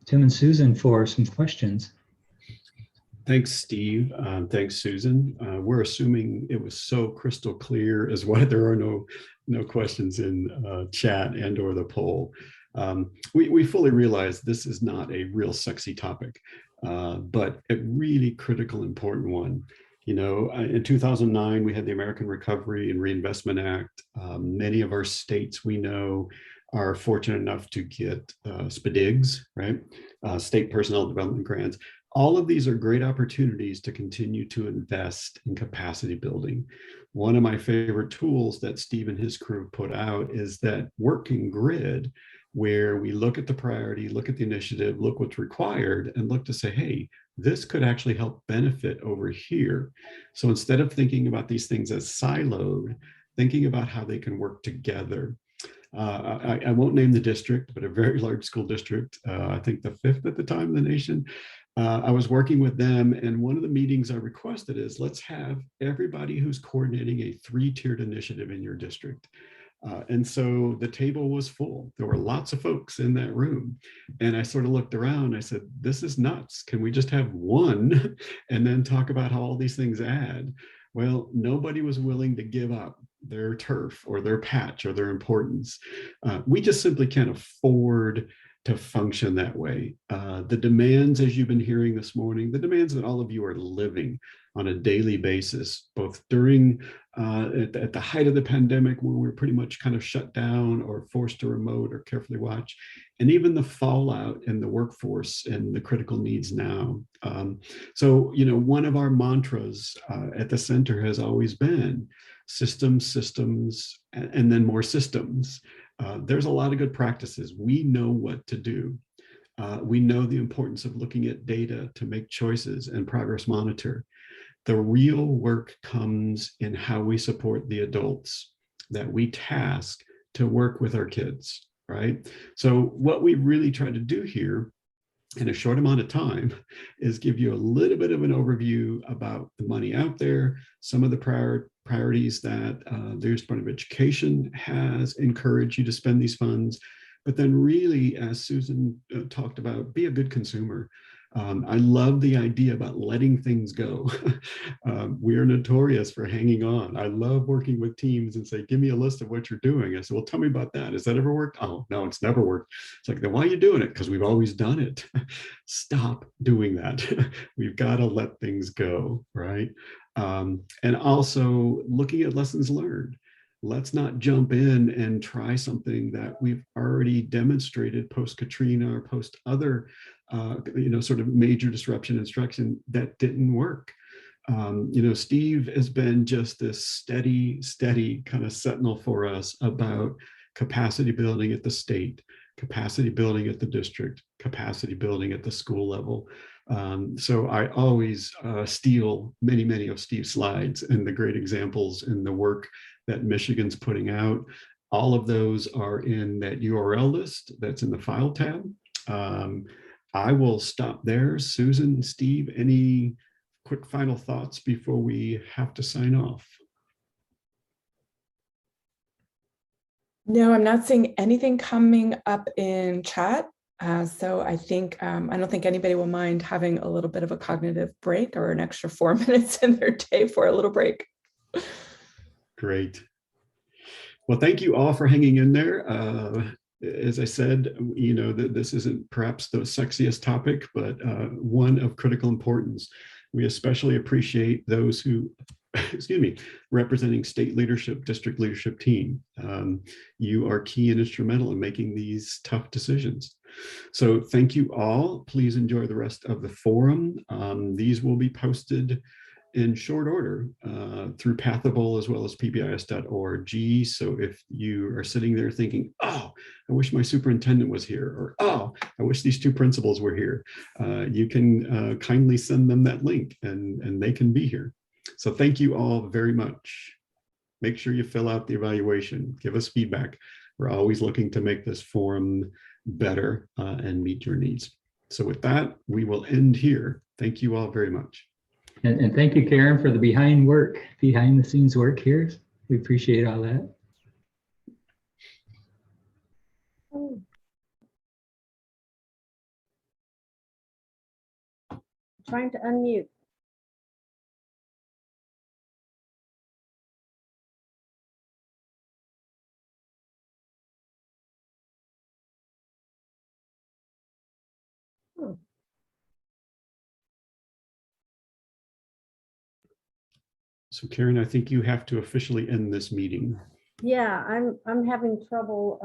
Tim and Susan, for some questions. Thanks, Steve. Thanks, Susan. We're assuming it was so crystal clear as why there are no questions in chat and or the poll. We fully realize this is not a real sexy topic, but a really critical, important one. In 2009, we had the American Recovery and Reinvestment Act. Many of our states we know are fortunate enough to get SPDIGs, right? State Personnel Development Grants. All of these are great opportunities to continue to invest in capacity building. One of my favorite tools that Steve and his crew put out is that working grid, where we look at the priority, look at the initiative, look what's required, and look to say, hey, this could actually help benefit over here. So instead of thinking about these things as siloed, thinking about how they can work together. I won't name the district, but a very large school district, I think the 5th at the time in the nation. I was working with them, and one of the meetings I requested is, let's have everybody who's coordinating a 3-tiered initiative in your district. And so the table was full. There were lots of folks in that room. And I sort of looked around, I said, this is nuts. Can we just have one and then talk about how all these things add? Well, nobody was willing to give up their turf or their patch or their importance. We just simply can't afford to function that way. The demands, as you've been hearing this morning, the demands that all of you are living on a daily basis, both during at the height of the pandemic, when we were pretty much kind of shut down or forced to remote or carefully watch, and even the fallout in the workforce and the critical needs now. So, you know, one of our mantras at the center has always been systems, systems, and then more systems. There's a lot of good practices. We know what to do. We know the importance of looking at data to make choices and progress monitor. The real work comes in how we support the adults that we task to work with our kids, right? So what we really try to do here in a short amount of time is give you a little bit of an overview about the money out there, some of the priorities that the Department of Education has encouraged you to spend these funds, but then really, as Susan talked about, be a good consumer. I love the idea about letting things go. We are notorious for hanging on. I love working with teams and say, give me a list of what you're doing. I said, well, tell me about that. Has that ever worked? Oh, no, it's never worked. It's like, then why are you doing it? Because we've always done it. Stop doing that. We've got to let things go, right? And also looking at lessons learned. Let's not jump in and try something that we've already demonstrated post-Katrina or post other sort of major disruption instruction that didn't work. Steve has been just this steady kind of sentinel for us about capacity building at the state, capacity building at the district, capacity building at the school level. So I always steal many of Steve's slides and the great examples in the work that Michigan's putting out. All of those are in that URL list that's in the file tab. I will stop there. Susan, Steve, any quick final thoughts before we have to sign off? No, I'm not seeing anything coming up in chat. So I think, I don't think anybody will mind having a little bit of a cognitive break or an extra 4 minutes in their day for a little break. Great. Well, thank you all for hanging in there. As I said, this isn't perhaps the sexiest topic, but one of critical importance. We especially appreciate those who, representing state leadership, district leadership team. You are key and instrumental in making these tough decisions. So thank you all. Please enjoy the rest of the forum. These will be posted in short order through Pathable as well as PBIS.org. So if you are sitting there thinking, oh, I wish my superintendent was here, or oh, I wish these two principals were here, you can kindly send them that link and they can be here. So thank you all very much. Make sure you fill out the evaluation, give us feedback. We're always looking to make this forum better and meet your needs. So with that, we will end here. Thank you all very much. And thank you, Karen, for the behind the scenes work here. We appreciate all that. Trying to unmute. So Karen, I think you have to officially end this meeting. Yeah, I'm having trouble.